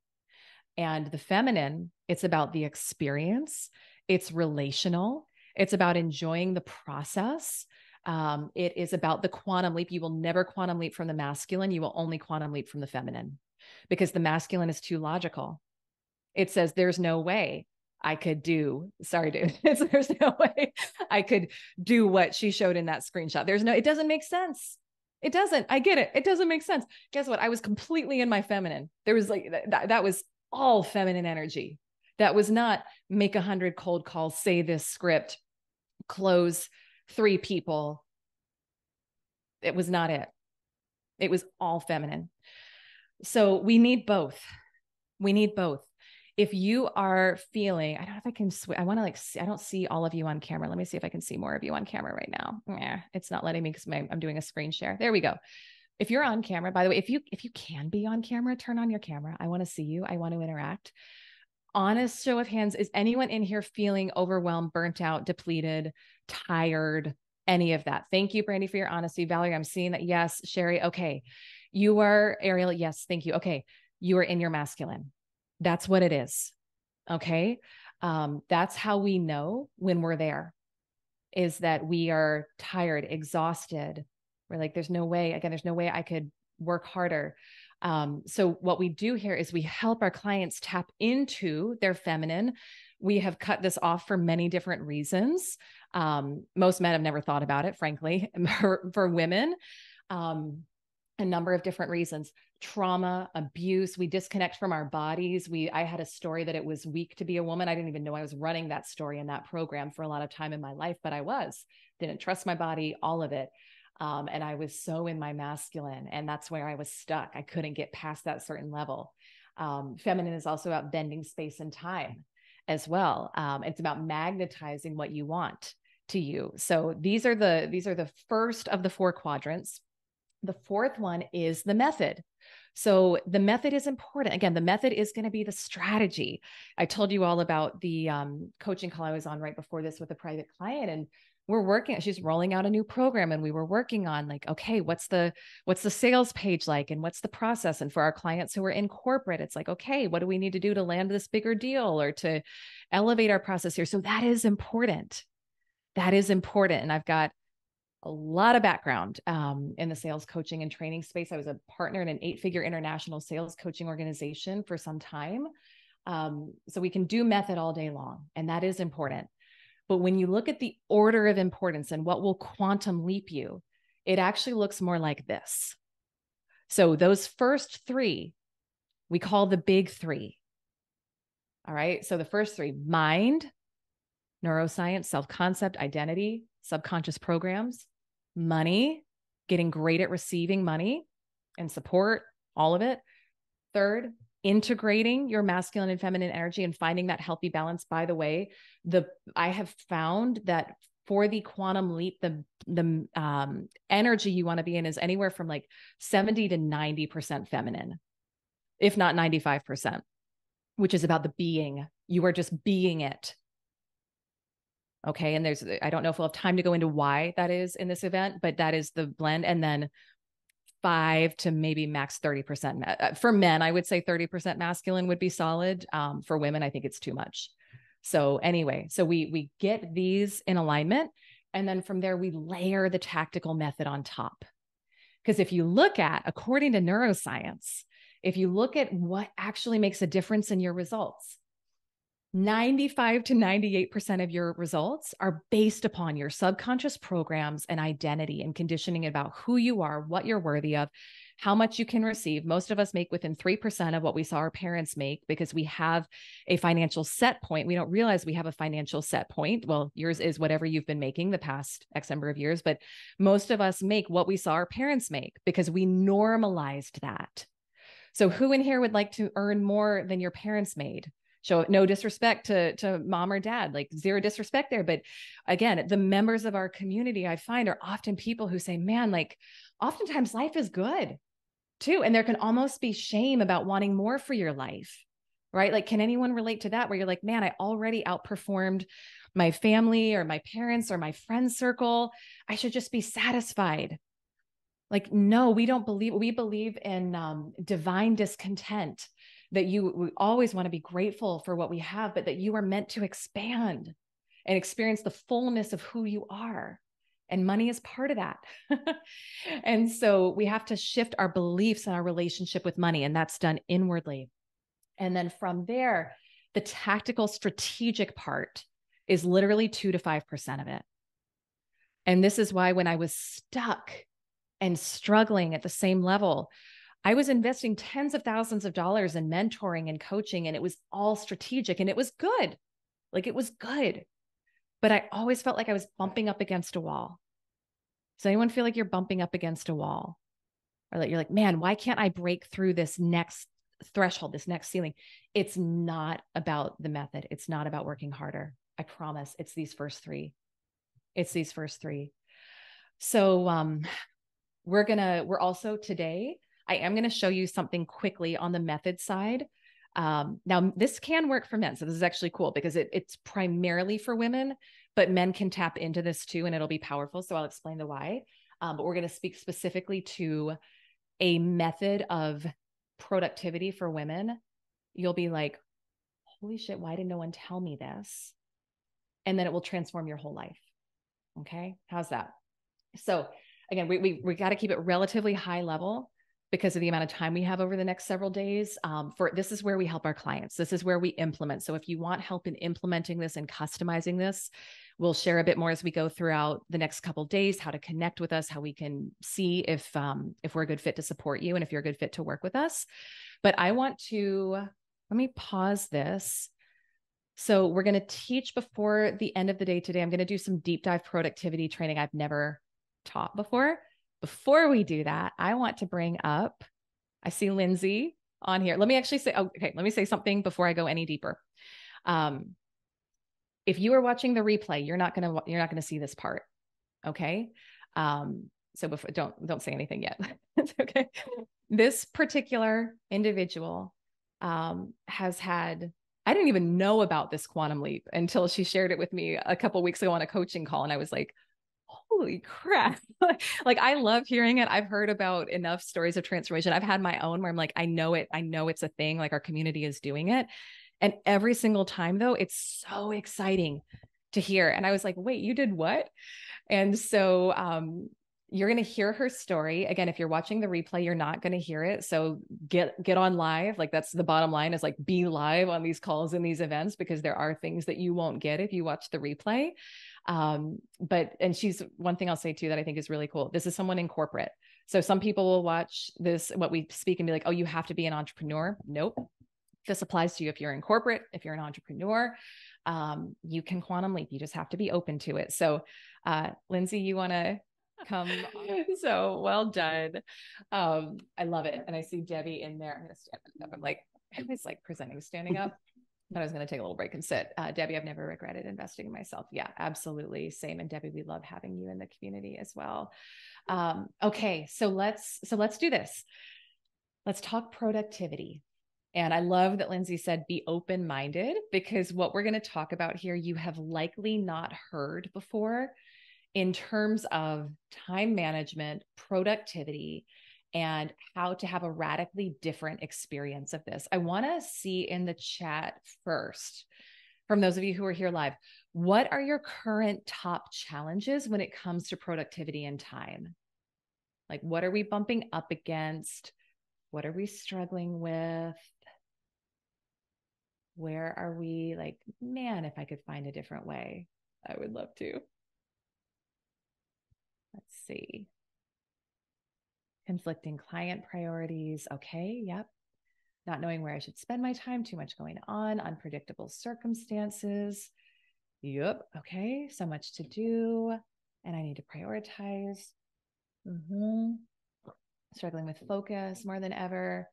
And the feminine, it's about the experience. It's relational. It's about enjoying the process. It is about the quantum leap. You will never quantum leap from the masculine. You will only quantum leap from the feminine, because the masculine is too logical. It says, there's no way I could do, sorry, dude. There's no way I could do what she showed in that screenshot. It doesn't make sense. It doesn't. I get it. It doesn't make sense. Guess what? I was completely in my feminine. There was like, that was all feminine energy. That was not make 100 cold calls, say this script, close 3 people. It was not it. It was all feminine. So we need both. We need both. If you are feeling, I don't know if I can, I want to like, see, I don't see all of you on camera. Let me see if I can see more of you on camera right now. It's not letting me because I'm doing a screen share. There we go. If you're on camera, by the way, if you can be on camera, turn on your camera. I want to see you. I want to interact. Honest show of hands, is anyone in here feeling overwhelmed, burnt out, depleted, tired, any of that? Thank you, Brandy, for your honesty. Valerie, I'm seeing that. Yes. Sherry, okay. You are, Ariel, yes, thank you. Okay. You are in your masculine. That's what it is. Okay. That's how we know when we're there, is that we are tired, exhausted. We're like, there's no way, again, there's no way I could work harder. So what we do here is we help our clients tap into their feminine. We have cut this off for many different reasons. Most men have never thought about it, frankly. For women, a number of different reasons: trauma, abuse. We disconnect from our bodies. I had a story that it was weak to be a woman. I didn't even know I was running that story in that program for a lot of time in my life, but I didn't trust my body, all of it. And I was so in my masculine, and that's where I was stuck. I couldn't get past that certain level. Feminine is also about bending space and time as well. It's about magnetizing what you want to you. So these are the first of the 4 quadrants. The fourth one is the method. So the method is important. Again, the method is going to be the strategy. I told you all about the coaching call I was on right before this with a private client, and she's rolling out a new program, and we were working on like, okay, what's the sales page like, and what's the process? And for our clients who are in corporate, it's like, okay, what do we need to do to land this bigger deal or to elevate our process here? So that is important. That is important. And I've got a lot of background in the sales coaching and training space. I was a partner in an 8-figure international sales coaching organization for some time. So we can do method all day long, and that is important. But when you look at the order of importance and what will quantum leap you, it actually looks more like this. So those first 3, we call the big 3. All right. So the first 3: mind, neuroscience, self-concept, identity, subconscious programs; money, getting great at receiving money and support, all of it. Third, integrating your masculine and feminine energy and finding that healthy balance. By the way, I have found that for the quantum leap, the energy you want to be in is anywhere from like 70 to 90% feminine, if not 95%, which is about the being. You are just being it. Okay. And I don't know if we'll have time to go into why that is in this event, but that is the blend. And then 5 to maybe max 30%. For men, I would say 30% masculine would be solid. For women, I think it's too much. So anyway, so we get these in alignment. And then from there, we layer the tactical method on top. Because if you look at, according to neuroscience, if you look at what actually makes a difference in your results, 95 to 98% of your results are based upon your subconscious programs and identity and conditioning about who you are, what you're worthy of, how much you can receive. Most of us make within 3% of what we saw our parents make because we have a financial set point. We don't realize we have a financial set point. Well, yours is whatever you've been making the past X number of years, but most of us make what we saw our parents make because we normalized that. So who in here would like to earn more than your parents made? Show no disrespect to mom or dad, like zero disrespect there. But again, the members of our community I find are often people who say, man, like oftentimes life is good too. And there can almost be shame about wanting more for your life, right? Like, can anyone relate to that where you're like, man, I already outperformed my family or my parents or my friend circle. I should just be satisfied. Like, no, we believe in divine discontent, that we always want to be grateful for what we have, but that you are meant to expand and experience the fullness of who you are. And money is part of that. And so we have to shift our beliefs and our relationship with money, and that's done inwardly. And then from there, the tactical strategic part is literally 2 to 5% of it. And this is why when I was stuck and struggling at the same level, I was investing tens of thousands of dollars in mentoring and coaching, and it was all strategic and it was good. Like it was good, but I always felt like I was bumping up against a wall. Does anyone feel like you're bumping up against a wall, or that you're like, man, why can't I break through this next threshold, this next ceiling. It's not about the method. It's not about working harder. I promise. It's these first three. It's these first three. So we're also today, I am going to show you something quickly on the method side. Now this can work for men. So this is actually cool because it's primarily for women, but men can tap into this too, and it'll be powerful. So I'll explain the why. But we're going to speak specifically to a method of productivity for women. You'll be like, holy shit, why did no one tell me this? And then it will transform your whole life. Okay. How's that? So again, we got to keep it relatively high level because of the amount of time we have over the next several days. This is where we help our clients. This is where we implement. So if you want help in implementing this and customizing this, we'll share a bit more as we go throughout the next couple of days, how to connect with us, how we can see if we're a good fit to support you and if you're a good fit to work with us. But let me pause this. So we're going to teach before the end of the day today. I'm going to do some deep dive productivity training I've never taught before. Before we do that, I want to bring up, I see Lindsay on here. Let me actually say, let me say something before I go any deeper. If you are watching the replay, you're not going to see this part. Okay. So don't say anything yet. It's okay. This particular individual has had, I didn't even know about this quantum leap until she shared it with me a couple of weeks ago on a coaching call. And I was like, holy crap. Like, I love hearing it. I've heard about enough stories of transformation. I've had my own where I'm like, I know it's a thing. Like, our community is doing it. And every single time though, it's so exciting to hear. And I was like, wait, you did what? And so, you're going to hear her story. Again, if you're watching the replay, you're not going to hear it. So get on live. Like, that's the bottom line, is like, be live on these calls and these events, because there are things that you won't get if you watch the replay. And she's, one thing I'll say too, that I think is really cool. This is someone in corporate. So some people will watch this, what we speak, and be like, oh, you have to be an entrepreneur. Nope. This applies to you if you're in corporate, if you're an entrepreneur, you can quantum leap. You just have to be open to it. So, Lindsay, you want to come on? So well done. I love it. And I see Debbie in there. I'm going to stand up. I was like presenting standing up, but I was going to take a little break and sit. Debbie, I've never regretted investing in myself. Yeah, absolutely. Same. And Debbie, we love having you in the community as well. Okay. So let's do this. Let's talk productivity. And I love that Lindsay said, be open-minded, because what we're going to talk about here, you have likely not heard before in terms of time management, productivity, and how to have a radically different experience of this. I want to see in the chat first, from those of you who are here live, what are your current top challenges when it comes to productivity and time? Like, what are we bumping up against? What are we struggling with? Where are we like, man, if I could find a different way, I would love to. Let's see. Conflicting client priorities. Okay. Yep. Not knowing where I should spend my time, too much going on, unpredictable circumstances. Yep. Okay. So much to do, and I need to prioritize. Struggling with focus more than ever.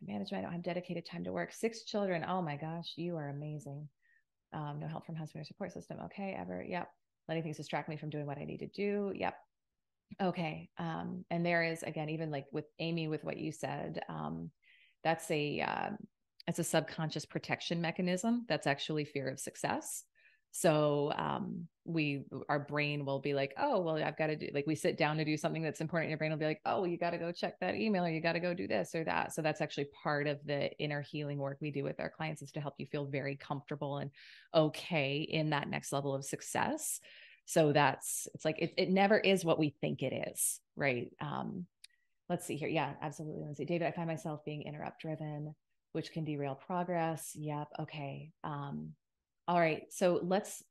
Management. I don't have dedicated time to work. 6 children. Oh my gosh, you are amazing. No help from husband or support system. Okay, ever. Yep. Letting things distract me from doing what I need to do. Yep. Okay. And there is, again, even like with Amy, with what you said, that's it's a subconscious protection mechanism. That's actually fear of success. So our brain will be like, oh, well, I've got to do, like, we sit down to do something that's important. Your brain will be like, oh, you got to go check that email, or you got to go do this or that. So that's actually part of the inner healing work we do with our clients, is to help you feel very comfortable and okay in that next level of success. So it's like, it never is what we think it is. Right. Let's see here. Yeah, absolutely. Lindsay. David, I find myself being interrupt driven, which can derail progress. Yep. Okay. All right. So let's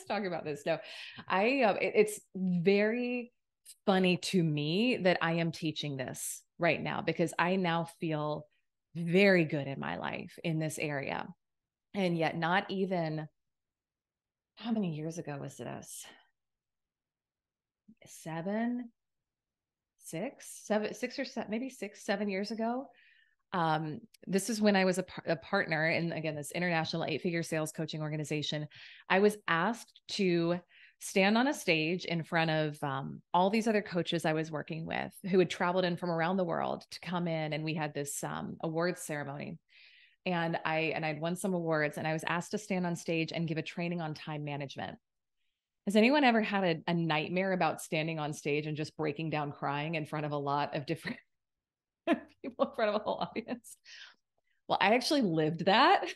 talk about this. No, it's very funny to me that I am teaching this right now, because I now feel very good in my life in this area. And yet, not even, how many years ago was this? 6 or 7, maybe 6, 7 years ago, This is when I was a partner in, again, this international 8-figure sales coaching organization. I was asked to stand on a stage in front of all these other coaches I was working with who had traveled in from around the world to come in. And we had this awards ceremony. And I'd won some awards, and I was asked to stand on stage and give a training on time management. Has anyone ever had a nightmare about standing on stage and just breaking down crying in front of a lot of different people, in front of a whole audience? Well, I actually lived that.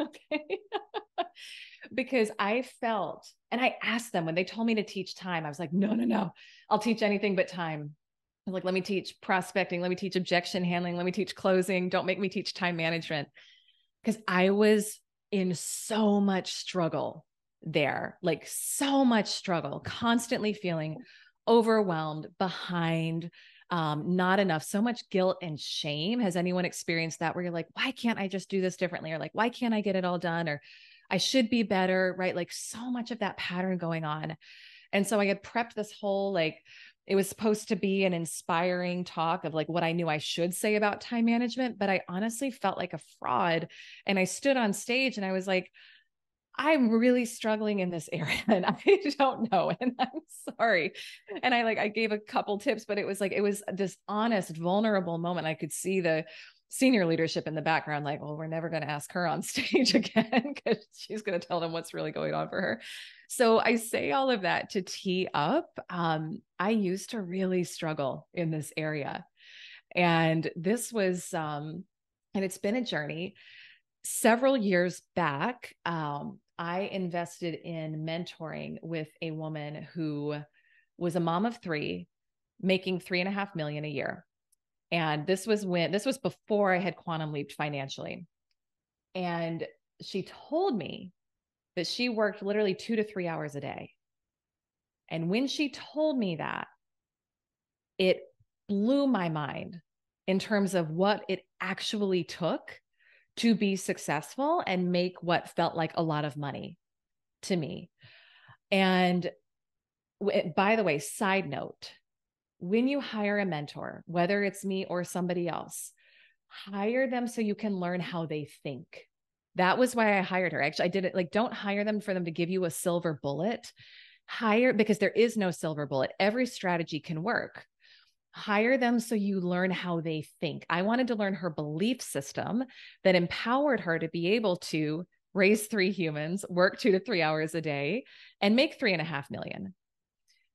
Okay. Because I felt, and I asked them when they told me to teach time, I was like, no, no, no, I'll teach anything but time. I was like, let me teach prospecting, let me teach objection handling, let me teach closing. Don't make me teach time management. Because I was in so much struggle there, like so much struggle, constantly feeling overwhelmed, behind, not enough, so much guilt and shame. Has anyone experienced that where you're like, why can't I just do this differently? Or like, why can't I get it all done? Or I should be better, right? Like so much of that pattern going on. And so I had prepped this whole, like, it was supposed to be an inspiring talk of like what I knew I should say about time management, but I honestly felt like a fraud. And I stood on stage and I was like, I'm really struggling in this area and I don't know. And I'm sorry. And I gave a couple tips, but it was this honest, vulnerable moment. I could see the senior leadership in the background, like, well, we're never going to ask her on stage again because she's going to tell them what's really going on for her. So I say all of that to tee up. I used to really struggle in this area. And this was, and it's been a journey. Several years back, I invested in mentoring with a woman who was a mom of three, making 3.5 million a year. And this was before I had quantum leaped financially. And she told me that she worked literally 2 to 3 hours a day. And when she told me that, it blew my mind in terms of what it actually took to be successful and make what felt like a lot of money to me. And by the way, side note, when you hire a mentor, whether it's me or somebody else, hire them so you can learn how they think. That was why I hired her. Actually, I did it like, don't hire them for them to give you a silver bullet. Hire, because there is no silver bullet. Every strategy can work. Hire them so you learn how they think. I wanted to learn her belief system that empowered her to be able to raise 3 humans, work 2 to 3 hours a day, and make 3.5 million.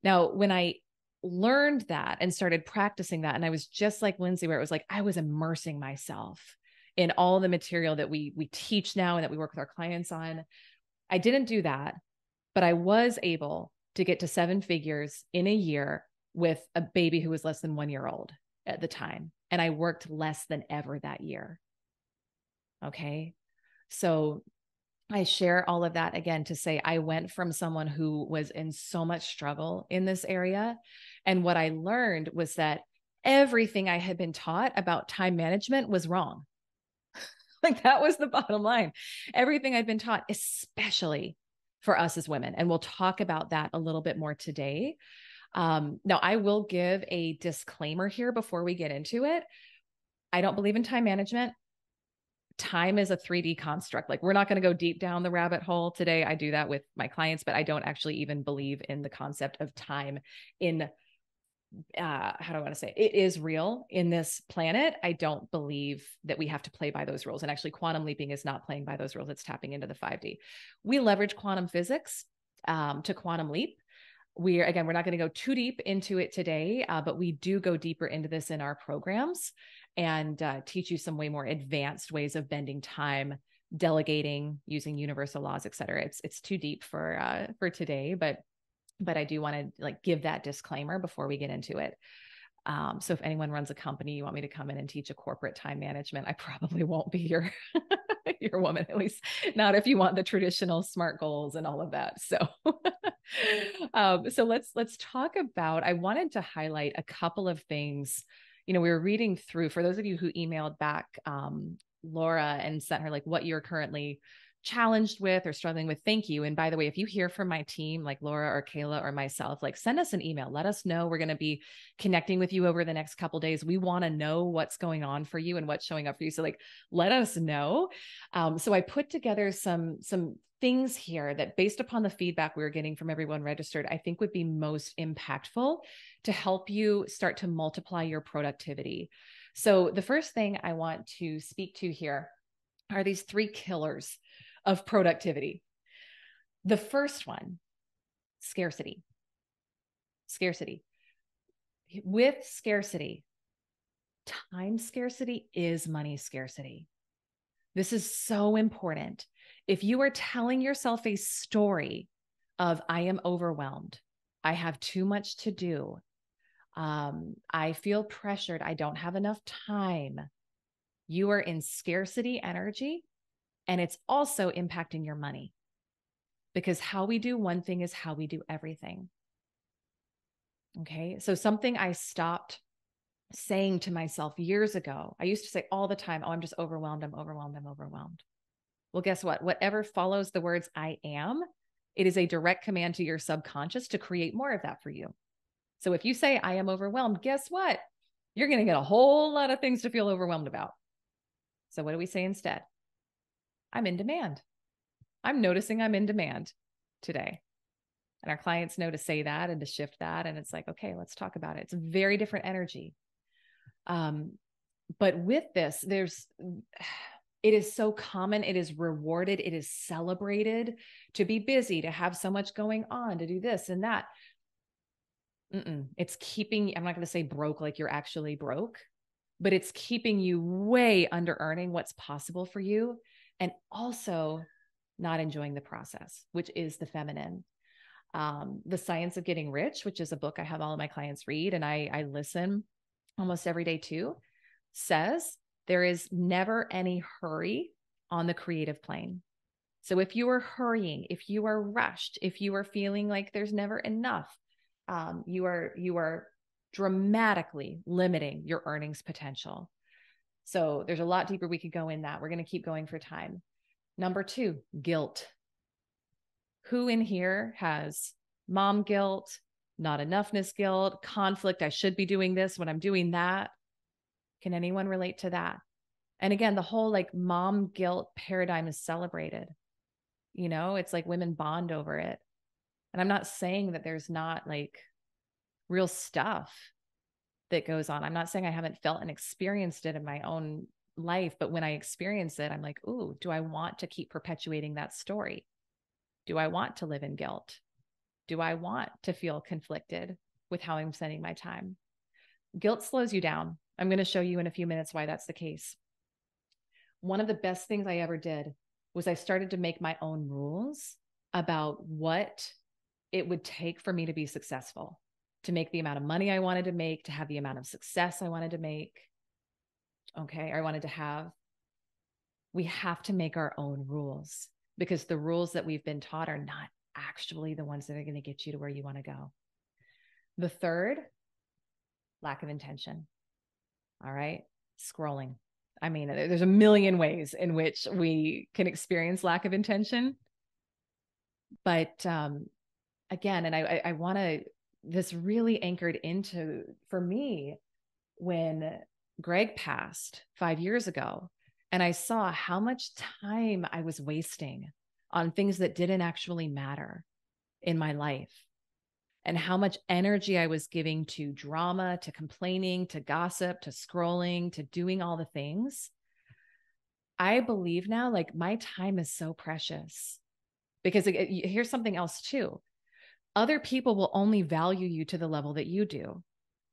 Now, when I learned that and started practicing that, and I was just like Lindsay, where it was like I was immersing myself in all the material that we teach now and that we work with our clients on. I didn't do that, but I was able to get to 7 figures in a year with a baby who was less than 1 year old at the time. And I worked less than ever that year. Okay. So I share all of that again to say I went from someone who was in so much struggle in this area. And what I learned was that everything I had been taught about time management was wrong. Like that was the bottom line. Everything I'd been taught, especially for us as women. And we'll talk about that a little bit more today. Now, I will give a disclaimer here before we get into it. I don't believe in time management. Time is a 3D construct. Like we're not going to go deep down the rabbit hole today. I do that with my clients, but I don't actually even believe in the concept of time in, how do I want to say it is real in this planet. I don't believe that we have to play by those rules. And actually quantum leaping is not playing by those rules. It's tapping into the 5D. We leverage quantum physics to quantum leap. We're not going to go too deep into it today, but we do go deeper into this in our programs and teach you some way more advanced ways of bending time, delegating, using universal laws, et cetera. It's too deep for today, but I do want to like give that disclaimer before we get into it. So if anyone runs a company, you want me to come in and teach a corporate time management, I probably won't be your your woman, at least not if you want the traditional SMART goals and all of that. So, so let's talk about. I wanted to highlight a couple of things. We were reading through, for those of you who emailed back Laura and sent her like what you're currently challenged with or struggling with, thank you. And by the way, if you hear from my team, like Laura or Kayla or myself, like send us an email. Let us know. We're going to be connecting with you over the next couple of days. We want to know what's going on for you and what's showing up for you. So like, let us know. So I put together some things here that, based upon the feedback we were getting from everyone registered, I think would be most impactful to help you start to multiply your productivity. So the first thing I want to speak to here are these 3 killers of productivity. The first one, scarcity. Scarcity. With scarcity, time scarcity is money scarcity. This is so important. If you are telling yourself a story of, I am overwhelmed, I have too much to do, I feel pressured, I don't have enough time, you are in scarcity energy, and it's also impacting your money, because how we do one thing is how we do everything. Okay. So something I stopped saying to myself years ago, I used to say all the time, oh, I'm just overwhelmed. I'm overwhelmed. I'm overwhelmed. Well, guess what? Whatever follows the words I am, it is a direct command to your subconscious to create more of that for you. So if you say I am overwhelmed, guess what? You're going to get a whole lot of things to feel overwhelmed about. So what do we say instead? I'm in demand. I'm noticing I'm in demand today. And our clients know to say that and to shift that. And it's like, okay, let's talk about it. It's a very different energy. But with this, it is so common. It is rewarded. It is celebrated to be busy, to have so much going on, to do this and that. It's keeping, I'm not going to say broke like you're actually broke, but it's keeping you way under earning what's possible for you, and also not enjoying the process, which is the feminine. The Science of Getting Rich, which is a book I have all of my clients read, and I listen almost every day too, says there is never any hurry on the creative plane. So if you are hurrying, if you are rushed, if you are feeling like there's never enough, you are dramatically limiting your earnings potential. So there's a lot deeper we could go in that. We're going to keep going for time. Number 2, guilt. Who in here has mom guilt, not enoughness guilt, conflict? I should be doing this when I'm doing that. Can anyone relate to that? And again, the whole like mom guilt paradigm is celebrated. You know, it's like women bond over it. And I'm not saying that there's not like real stuff that goes on. I'm not saying I haven't felt and experienced it in my own life, but when I experience it, I'm like, ooh, do I want to keep perpetuating that story? Do I want to live in guilt? Do I want to feel conflicted with how I'm spending my time? Guilt slows you down. I'm going to show you in a few minutes why that's the case. One of the best things I ever did was I started to make my own rules about what it would take for me to be successful, to make the amount of money I wanted to make, to have the amount of success I wanted to make. Okay. I wanted to have. We have to make our own rules, because the rules that we've been taught are not actually the ones that are going to get you to where you want to go. The third, lack of intention. All right. Scrolling. I mean, there's a million ways in which we can experience lack of intention. But again, and I want to, this really anchored into, for me, when Greg passed 5 years ago, and I saw how much time I was wasting on things that didn't actually matter in my life, and how much energy I was giving to drama, to complaining, to gossip, to scrolling, to doing all the things. I believe now, like, my time is so precious, because here's something else too. Other people will only value you to the level that you do.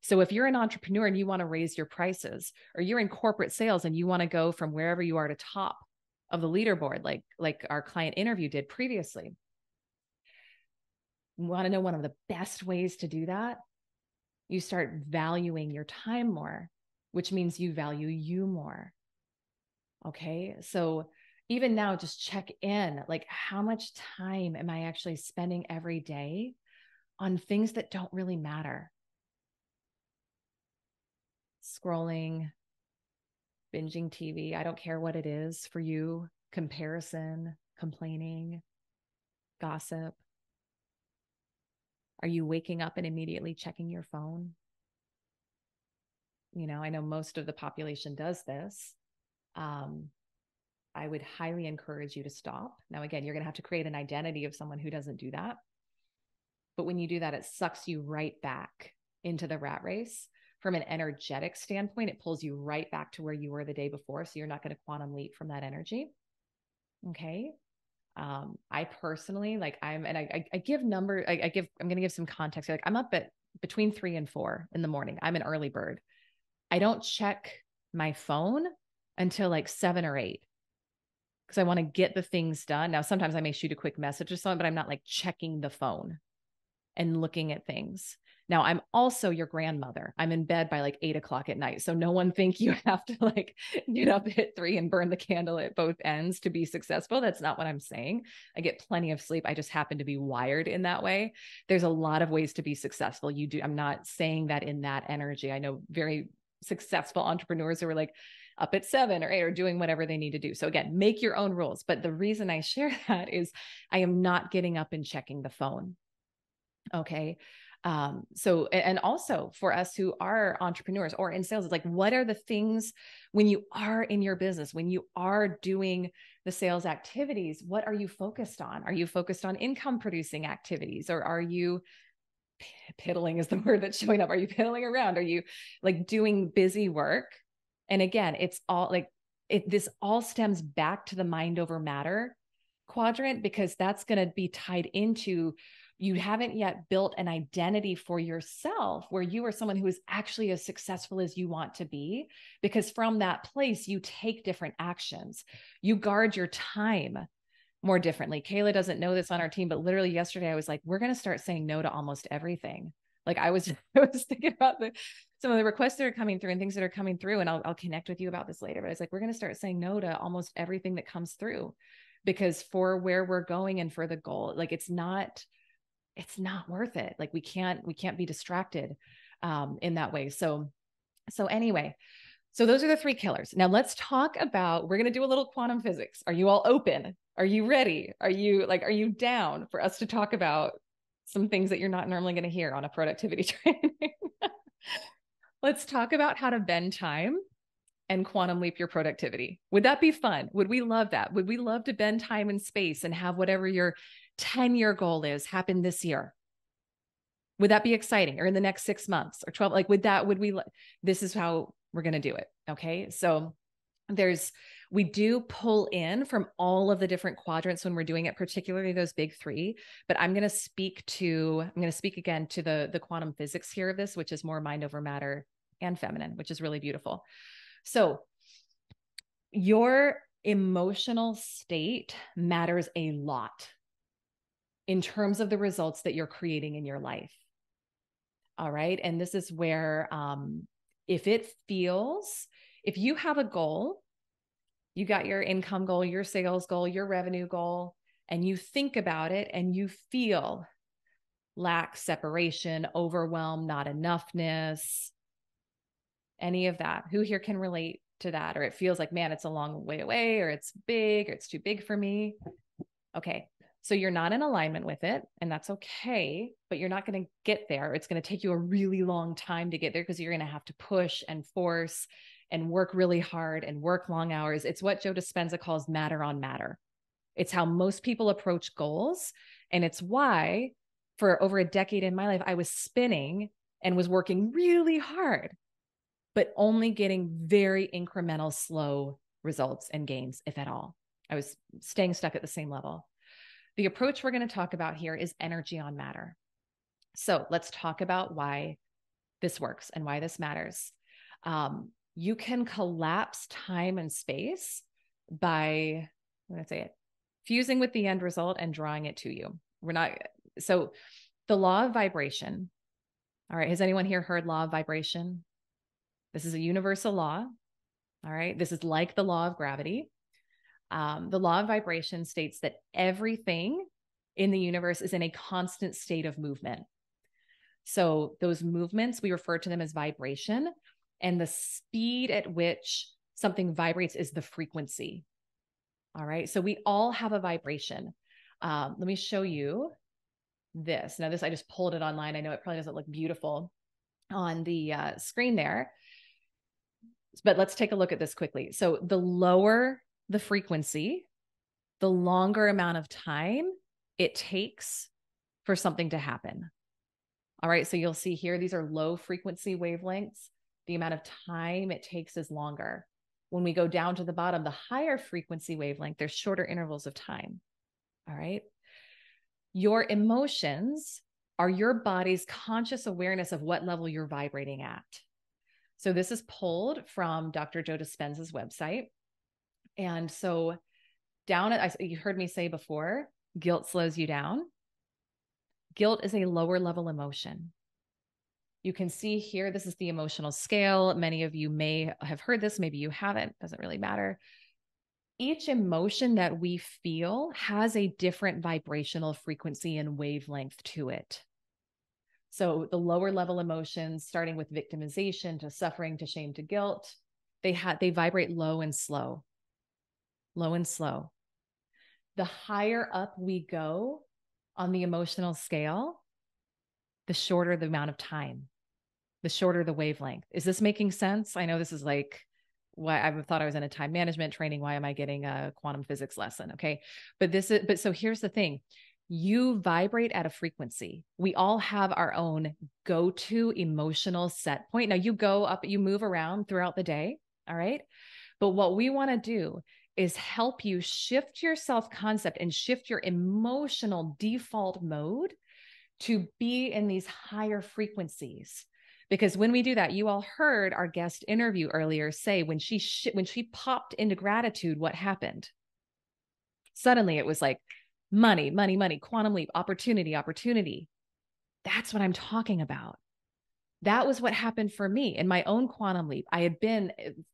So if you're an entrepreneur and you want to raise your prices, or you're in corporate sales and you want to go from wherever you are to top of the leaderboard, like our client interview did previously, you want to know one of the best ways to do that? You start valuing your time more, which means you value you more. Okay. So even now, just check in, like, how much time am I actually spending every day on things that don't really matter? Scrolling, binging TV. I don't care what it is for you. Comparison, complaining, gossip? Are you waking up and immediately checking your phone? I know most of the population does this. Um, I would highly encourage you to stop. Now, again, you're going to have to create an identity of someone who doesn't do that. But when you do that, it sucks you right back into the rat race. From an energetic standpoint, it pulls you right back to where you were the day before. So you're not going to quantum leap from that energy. Okay. I personally I give number, I'm going to give some context. Like I'm up at between 3 and 4 in the morning. I'm an early bird. I don't check my phone until like 7 or 8 because I want to get the things done. Now, sometimes I may shoot a quick message or something, but I'm not like checking the phone and looking at things. Now, I'm also your grandmother. I'm in bed by like 8 o'clock at night. So no one think you have to like get up at 3 and burn the candle at both ends to be successful. That's not what I'm saying. I get plenty of sleep. I just happen to be wired in that way. There's a lot of ways to be successful. I'm not saying that in that energy. I know very successful entrepreneurs who are like up at 7 or 8 or doing whatever they need to do. So again, make your own rules. But the reason I share that is I am not getting up and checking the phone. Okay. So, and also for us who are entrepreneurs or in sales, it's like, what are the things when you are in your business, when you are doing the sales activities, what are you focused on? Are you focused on income producing activities, or are you piddling is the word that's showing up? Are you piddling around? Are you like doing busy work? And again, it's all like this all stems back to the mind over matter quadrant, because that's going to be tied into you haven't yet built an identity for yourself where you are someone who is actually as successful as you want to be, because from that place, you take different actions. You guard your time more differently. Kayla doesn't know this on our team, but literally yesterday I was like, we're going to start saying no to almost everything. Like I was thinking about some of the requests that are coming through and things that are coming through. And I'll connect with you about this later, but I was like, we're going to start saying no to almost everything that comes through, because for where we're going and for the goal, like it's not worth it. Like we can't be distracted in that way. So anyway, so those are the 3 killers. Now let's talk about, we're going to do a little quantum physics. Are you all open? Are you ready? Are you down for us to talk about some things that you're not normally going to hear on a productivity training? Let's talk about how to bend time and quantum leap your productivity. Would that be fun? Would we love that? Would we love to bend time and space and have whatever your 10-year goal is happen this year? Would that be exciting? Or in the next 6 months or 12? Like, this is how we're going to do it. Okay. So we do pull in from all of the different quadrants when we're doing it, particularly those big 3, but I'm going to speak again to the quantum physics here of this, which is more mind over matter and feminine, which is really beautiful. So your emotional state matters a lot in terms of the results that you're creating in your life. All right. And this is where, if you have a goal, you got your income goal, your sales goal, your revenue goal, and you think about it and you feel lack, separation, overwhelm, not enoughness, any of that. Who here can relate to that? Or it feels like, man, it's a long way away, or it's big, or it's too big for me. Okay. So you're not in alignment with it, and that's okay, but you're not going to get there. It's going to take you a really long time to get there because you're going to have to push and force and work really hard and work long hours. It's what Joe Dispenza calls matter on matter. It's how most people approach goals. And it's why for over a decade in my life, I was spinning and was working really hard, but only getting very incremental, slow results and gains, if at all. I was staying stuck at the same level. The approach we're going to talk about here is energy on matter. So let's talk about why this works and why this matters. You can collapse time and space by, I'm going to say it, fusing with the end result and drawing it to you. So the law of vibration. All right. Has anyone here heard law of vibration? This is a universal law. All right. This is like the law of gravity. The law of vibration states that everything in the universe is in a constant state of movement. So those movements, we refer to them as vibration, and the speed at which something vibrates is the frequency. All right. So we all have a vibration. Let me show you this. Now, this, I just pulled it online. I know it probably doesn't look beautiful on the screen there, but let's take a look at this quickly. So the lower the frequency, the longer amount of time it takes for something to happen. All right. So you'll see here, these are low frequency wavelengths. The amount of time it takes is longer. When we go down to the bottom, the higher frequency wavelength, there's shorter intervals of time. All right. Your emotions are your body's conscious awareness of what level you're vibrating at. So this is pulled from Dr. Joe Dispenza's website. And so down at, you heard me say before, guilt slows you down. Guilt is a lower level emotion. You can see here, this is the emotional scale. Many of you may have heard this, maybe you haven't, doesn't really matter. Each emotion that we feel has a different vibrational frequency and wavelength to it. So the lower level emotions, starting with victimization to suffering to shame to guilt, they vibrate low and slow, low and slow. The higher up we go on the emotional scale, the shorter the amount of time, the shorter the wavelength. Is this making sense? I know this is like why I thought I was in a time management training. Why am I getting a quantum physics lesson? Okay. But so here's the thing. You vibrate at a frequency. We all have our own go-to emotional set point. Now you go up, you move around throughout the day. All right. But what we want to do is help you shift your self-concept and shift your emotional default mode to be in these higher frequencies. Because when we do that, you all heard our guest interview earlier say when she popped into gratitude, what happened? Suddenly it was like money, money, money, quantum leap, opportunity, opportunity. That's what I'm talking about. That was what happened for me in my own quantum leap. I had been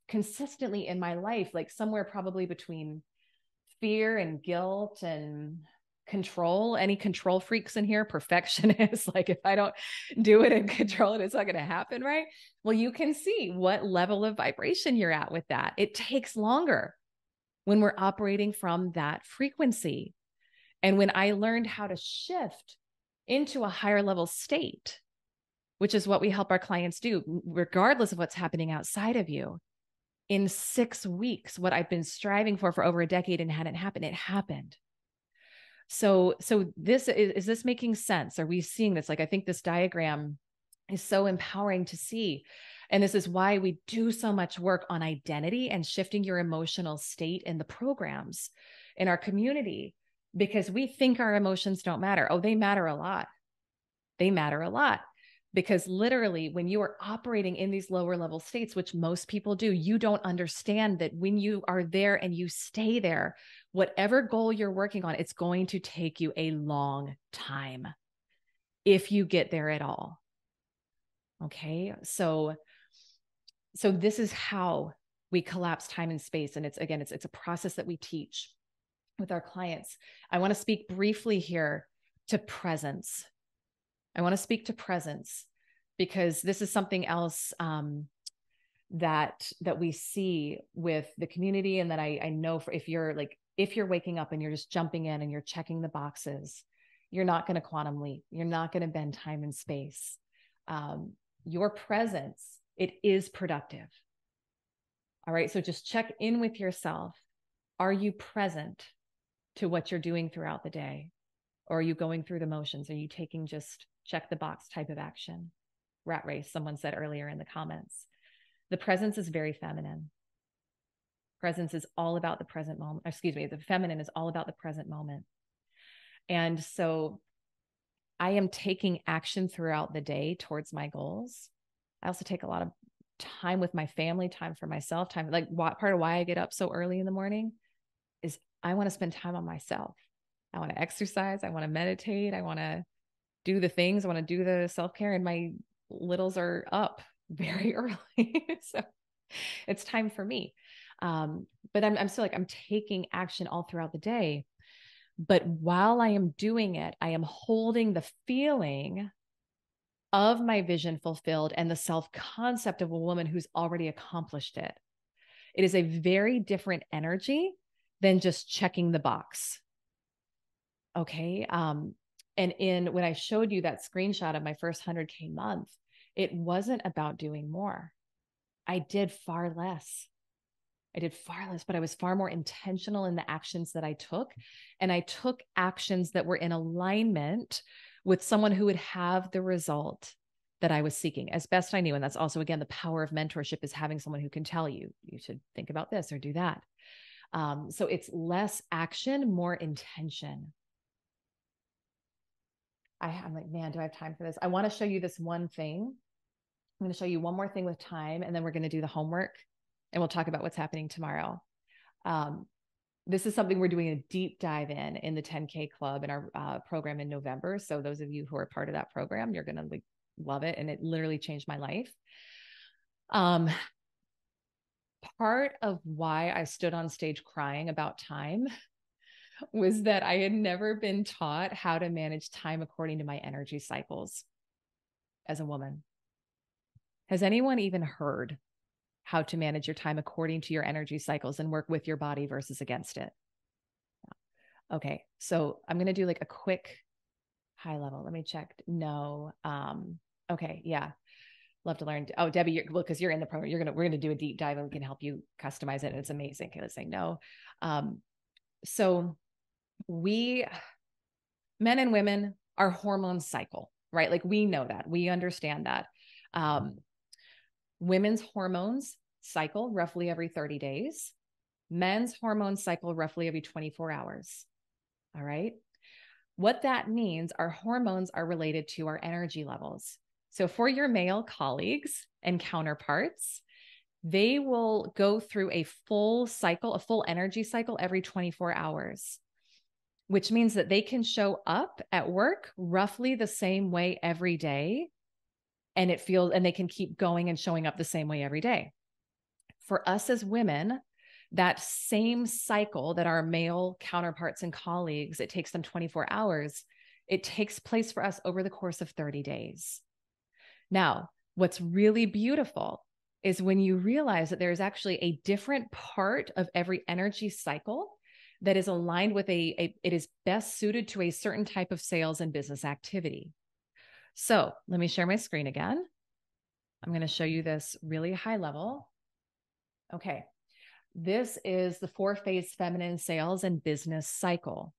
consistently in my life, like somewhere probably between fear and guilt and control. Any control freaks in here? Perfectionists. Like if I don't do it and control it, it's not going to happen, right? Well, you can see what level of vibration you're at with that. It takes longer when we're operating from that frequency. And when I learned how to shift into a higher level state, which is what we help our clients do, regardless of what's happening outside of you, in 6 weeks, what I've been striving for over a decade and hadn't happened, it happened. So this is this making sense? Are we seeing this? Like, I think this diagram is so empowering to see. And this is why we do so much work on identity and shifting your emotional state in the programs in our community, because we think our emotions don't matter. Oh, they matter a lot. They matter a lot. Because literally, when you are operating in these lower level states, which most people do, you don't understand that when you are there and you stay there, whatever goal you're working on, it's going to take you a long time if you get there at all. Okay. So this is how we collapse time and space. And it's a process that we teach with our clients. I want to speak briefly here to presence. I want to speak to presence because this is something else that we see with the community, and that I know for if you're waking up and you're just jumping in and you're checking the boxes, you're not going to quantum leap. You're not going to bend time and space. Your presence, it is productive. All right. So just check in with yourself. Are you present to what you're doing throughout the day? Or are you going through the motions? Are you taking just check the box type of action? Rat race, someone said earlier in the comments. The presence is very feminine. Presence is all about the present moment. Excuse me, the feminine is all about the present moment. And so I am taking action throughout the day towards my goals. I also take a lot of time with my family, time for myself, time, like part of why I get up so early in the morning is I want to spend time on myself. I want to exercise. I want to meditate. I want to do the things. I want to do the self-care, and my littles are up very early. So it's time for me. But I'm still like, I'm taking action all throughout the day. But while I am doing it, I am holding the feeling of my vision fulfilled and the self-concept of a woman who's already accomplished it. It is a very different energy than just checking the box. Okay. And when I showed you that screenshot of my first 100K month, it wasn't about doing more. I did far less. But I was far more intentional in the actions that I took. And I took actions that were in alignment with someone who would have the result that I was seeking as best I knew. And that's also, again, the power of mentorship, is having someone who can tell you, you should think about this or do that. So it's less action, more intention. I'm like, man, do I have time for this? I want to show you this one thing. I'm going to show you one more thing with time, and then we're going to do the homework, and we'll talk about what's happening tomorrow. This is something we're doing a deep dive in the 10K Club in our program in November. So those of you who are part of that program, you're going to love it. And it literally changed my life. Part of why I stood on stage crying about time was that I had never been taught how to manage time according to my energy cycles as a woman. Has anyone even heard how to manage your time according to your energy cycles and work with your body versus against it? Okay, so I'm going to do like a quick high level. Let me check. No. Okay, yeah. Love to learn. Oh, Debbie, because you're in the program, we're gonna do a deep dive, and we can help you customize it. And it's amazing. Okay, let's say no. So we, men and women, our hormone cycle, right? Like, we know that, we understand that. Women's hormones cycle roughly every 30 days. Men's hormones cycle roughly every 24 hours. All right. What that means, our hormones are related to our energy levels. So for your male colleagues and counterparts, they will go through a full cycle, a full energy cycle every 24 hours, which means that they can show up at work roughly the same way every day. And they can keep going and showing up the same way every day. For us as women, that same cycle that our male counterparts and colleagues, it takes them 24 hours. It takes place for us over the course of 30 days. Now, what's really beautiful is when you realize that there's actually a different part of every energy cycle that is aligned with it is best suited to a certain type of sales and business activity. So let me share my screen again. I'm going to show you this really high level. Okay. This is the 4-phase feminine sales and business cycle.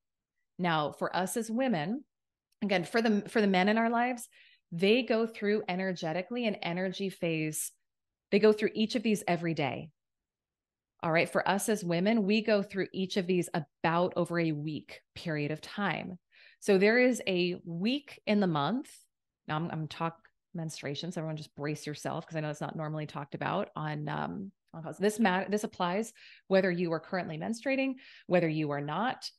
Now, for us as women, again, for the men in our lives, they go through energetically an energy phase. They go through each of these every day. All right. For us as women, we go through each of these about over a week period of time. So there is a week in the month. Now I'm talking menstruation, so everyone just brace yourself, because I know it's not normally talked about on this applies whether you are currently menstruating, whether you are not,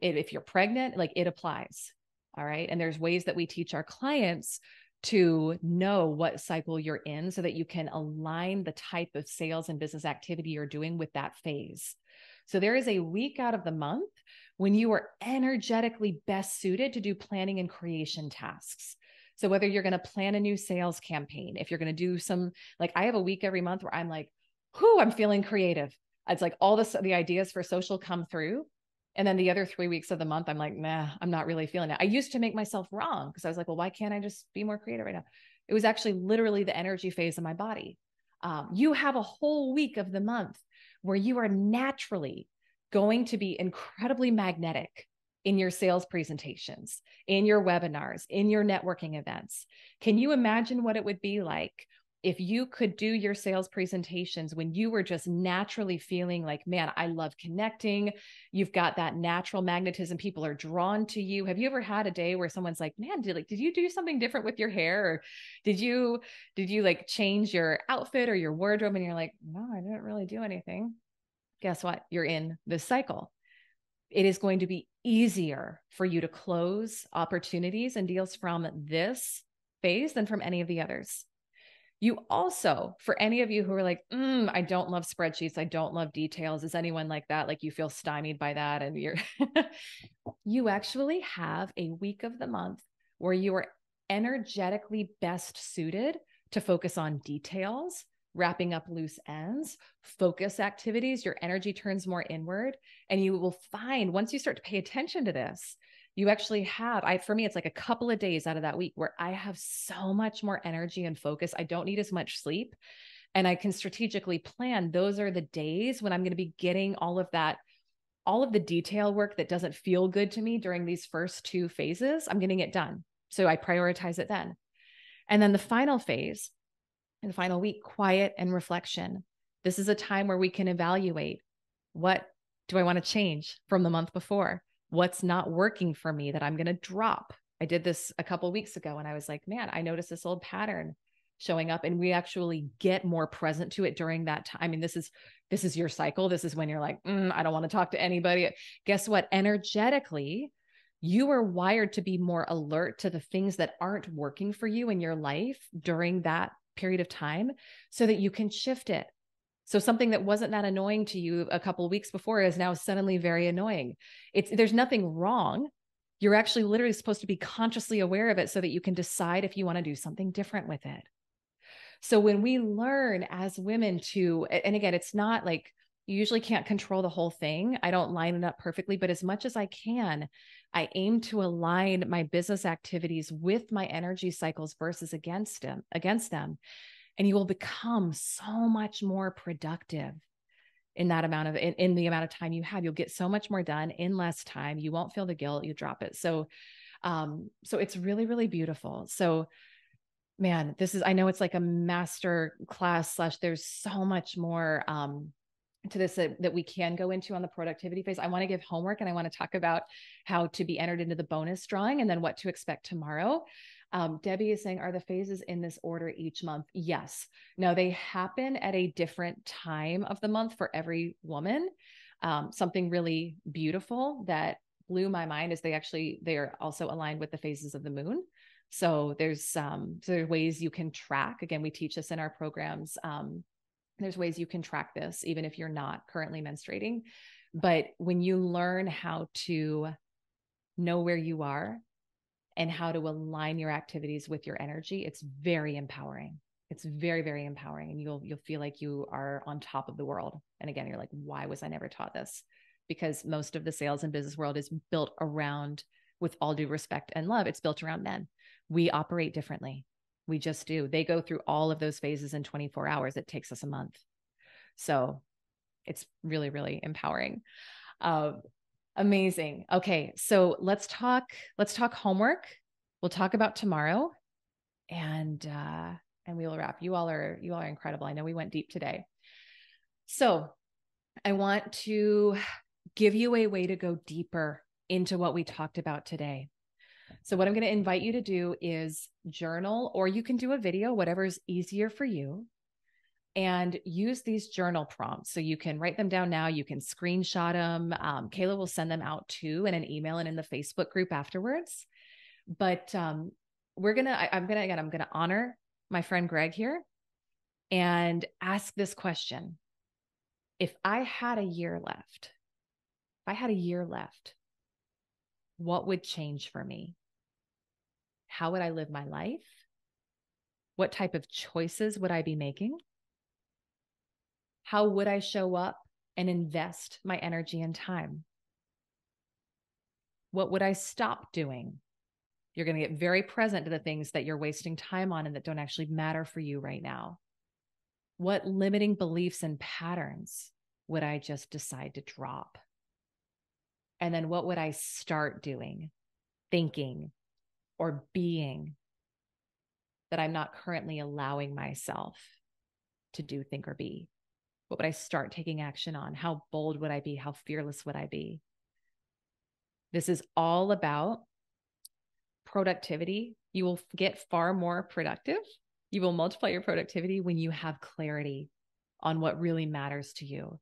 if you're pregnant, like, it applies. All right. And there's ways that we teach our clients to know what cycle you're in so that you can align the type of sales and business activity you're doing with that phase. So there is a week out of the month when you are energetically best suited to do planning and creation tasks. So whether you're going to plan a new sales campaign, if you're going to do some, like, I have a week every month where I'm like, whoo, I'm feeling creative. It's like all the ideas for social come through. And then the other 3 weeks of the month, I'm like, nah, I'm not really feeling it. I used to make myself wrong because I was like, well, why can't I just be more creative right now? It was actually literally the energy phase of my body. You have a whole week of the month where you are naturally going to be incredibly magnetic in your sales presentations, in your webinars, in your networking events. Can you imagine what it would be like if you could do your sales presentations when you were just naturally feeling like, man, I love connecting. You've got that natural magnetism. People are drawn to you. Have you ever had a day where someone's like, man, did you do something different with your hair? Or did you like change your outfit or your wardrobe? And you're like, no, I didn't really do anything. Guess what? You're in this cycle. It is going to be easier for you to close opportunities and deals from this phase than from any of the others. You also, for any of you who are like, I don't love spreadsheets, I don't love details. Is anyone like that? Like, you feel stymied by that, and you actually have a week of the month where you are energetically best suited to focus on details wrapping up loose ends, focus activities, your energy turns more inward. And you will find once you start to pay attention to this, you actually have, for me, it's like a couple of days out of that week where I have so much more energy and focus. I don't need as much sleep. And I can strategically plan. Those are the days when I'm going to be getting all of that, all of the detail work that doesn't feel good to me during these first two phases. I'm getting it done. So I prioritize it then. And then the final phase, in the final week, quiet and reflection. This is a time where we can evaluate, what do I want to change from the month before? What's not working for me that I'm going to drop? I did this a couple of weeks ago and I was like, man, I noticed this old pattern showing up, and we actually get more present to it during that time. I mean, this is your cycle. This is when you're like, I don't want to talk to anybody. Guess what? Energetically, you are wired to be more alert to the things that aren't working for you in your life during that period of time so that you can shift it. So something that wasn't that annoying to you a couple of weeks before is now suddenly very annoying. There's nothing wrong. You're actually literally supposed to be consciously aware of it so that you can decide if you want to do something different with it. So when we learn as women to, and again, it's not like you usually can't control the whole thing. I don't line it up perfectly, but as much as I can, I aim to align my business activities with my energy cycles versus against them. And you will become so much more productive in that amount of, in the amount of time you have. You'll get so much more done in less time. You won't feel the guilt, you drop it. So it's really, really beautiful. So man, I know it's like a master class / there's so much more to this that we can go into on the productivity phase. I want to give homework and I want to talk about how to be entered into the bonus drawing and then what to expect tomorrow. Debbie is saying, are the phases in this order each month? Yes. Now they happen at a different time of the month for every woman. Something really beautiful that blew my mind is they're also aligned with the phases of the moon. So there's ways you can track. Again, we teach this in our programs. There's ways you can track this, even if you're not currently menstruating. But when you learn how to know where you are and how to align your activities with your energy, it's very empowering. It's very, very empowering. And you'll feel like you are on top of the world. And again, you're like, why was I never taught this? Because most of the sales and business world is built around, with all due respect and love, it's built around men. We operate differently. We just do. They go through all of those phases in 24 hours. It takes us a month. So it's really, really empowering. Amazing. Okay. So let's talk homework. We'll talk about tomorrow and we will wrap. You all are incredible. I know we went deep today. So I want to give you a way to go deeper into what we talked about today. So what I'm going to invite you to do is journal, or you can do a video, whatever's easier for you, and use these journal prompts. So you can write them down now. You can screenshot them. Kayla will send them out too in an email and in the Facebook group afterwards. But I'm going to honor my friend Greg here and ask this question. If I had a year left, what would change for me? How would I live my life? What type of choices would I be making? How would I show up and invest my energy and time? What would I stop doing? You're going to get very present to the things that you're wasting time on and that don't actually matter for you right now. What limiting beliefs and patterns would I just decide to drop? And then what would I start doing, thinking, or being that I'm not currently allowing myself to do, think, or be? What would I start taking action on? How bold would I be? How fearless would I be? This is all about productivity. You will get far more productive. You will multiply your productivity when you have clarity on what really matters to you.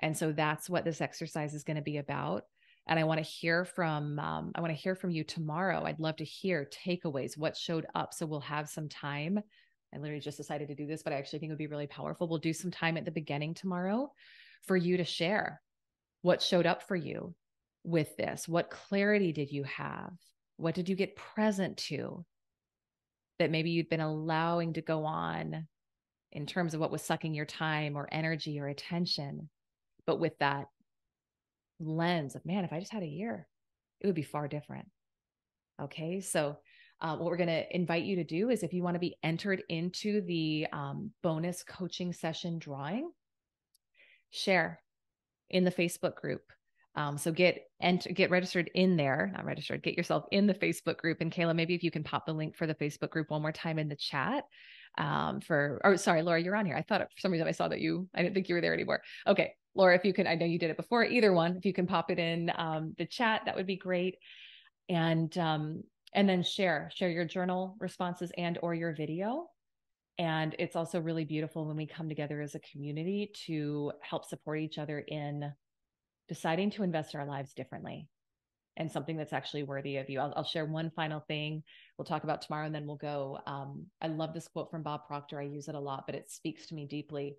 And so that's what this exercise is going to be about. And I want to hear from you tomorrow. I'd love to hear takeaways, what showed up. So we'll have some time. I literally just decided to do this, but I actually think it would be really powerful. We'll do some time at the beginning tomorrow for you to share what showed up for you with this. What clarity did you have? What did you get present to that maybe you'd been allowing to go on in terms of what was sucking your time or energy or attention, but with that lens of, man, if I just had a year, it would be far different. Okay. So, what we're going to invite you to do is if you want to be entered into the bonus coaching session drawing, share in the Facebook group. So get registered in there, not registered, get yourself in the Facebook group. And Kayla, maybe if you can pop the link for the Facebook group one more time in the chat. Sorry, Laura, you're on here. I thought for some reason I saw that I didn't think you were there anymore. Okay, Laura, if you can, I know you did it before, either one, if you can pop it in the chat, that would be great. And then share your journal responses and or your video. And it's also really beautiful when we come together as a community to help support each other in deciding to invest our lives differently and something that's actually worthy of you. I'll share one final thing we'll talk about tomorrow, and then we'll go. I love this quote from Bob Proctor. I use it a lot, but it speaks to me deeply.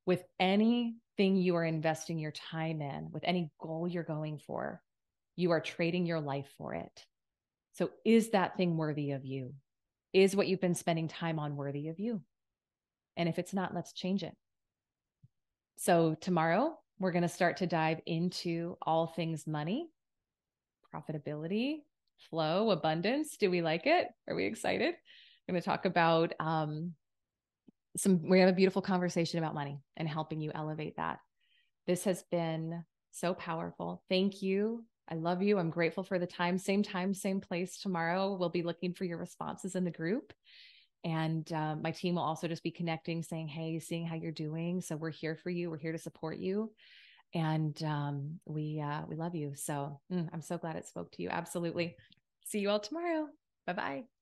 With anything you are investing your time in, with any goal you're going for, you are trading your life for it. So is that thing worthy of you? Is what you've been spending time on worthy of you? And if it's not, let's change it. So tomorrow, we're going to start to dive into all things money, profitability, flow, abundance. Do we like it? Are we excited? I'm going to talk about we have a beautiful conversation about money and helping you elevate that. This has been so powerful. Thank you. I love you. I'm grateful for the time, same place tomorrow. We'll be looking for your responses in the group. And my team will also just be connecting, saying, hey, seeing how you're doing. So we're here for you. We're here to support you. And we love you. So I'm so glad it spoke to you. Absolutely. See you all tomorrow. Bye-bye.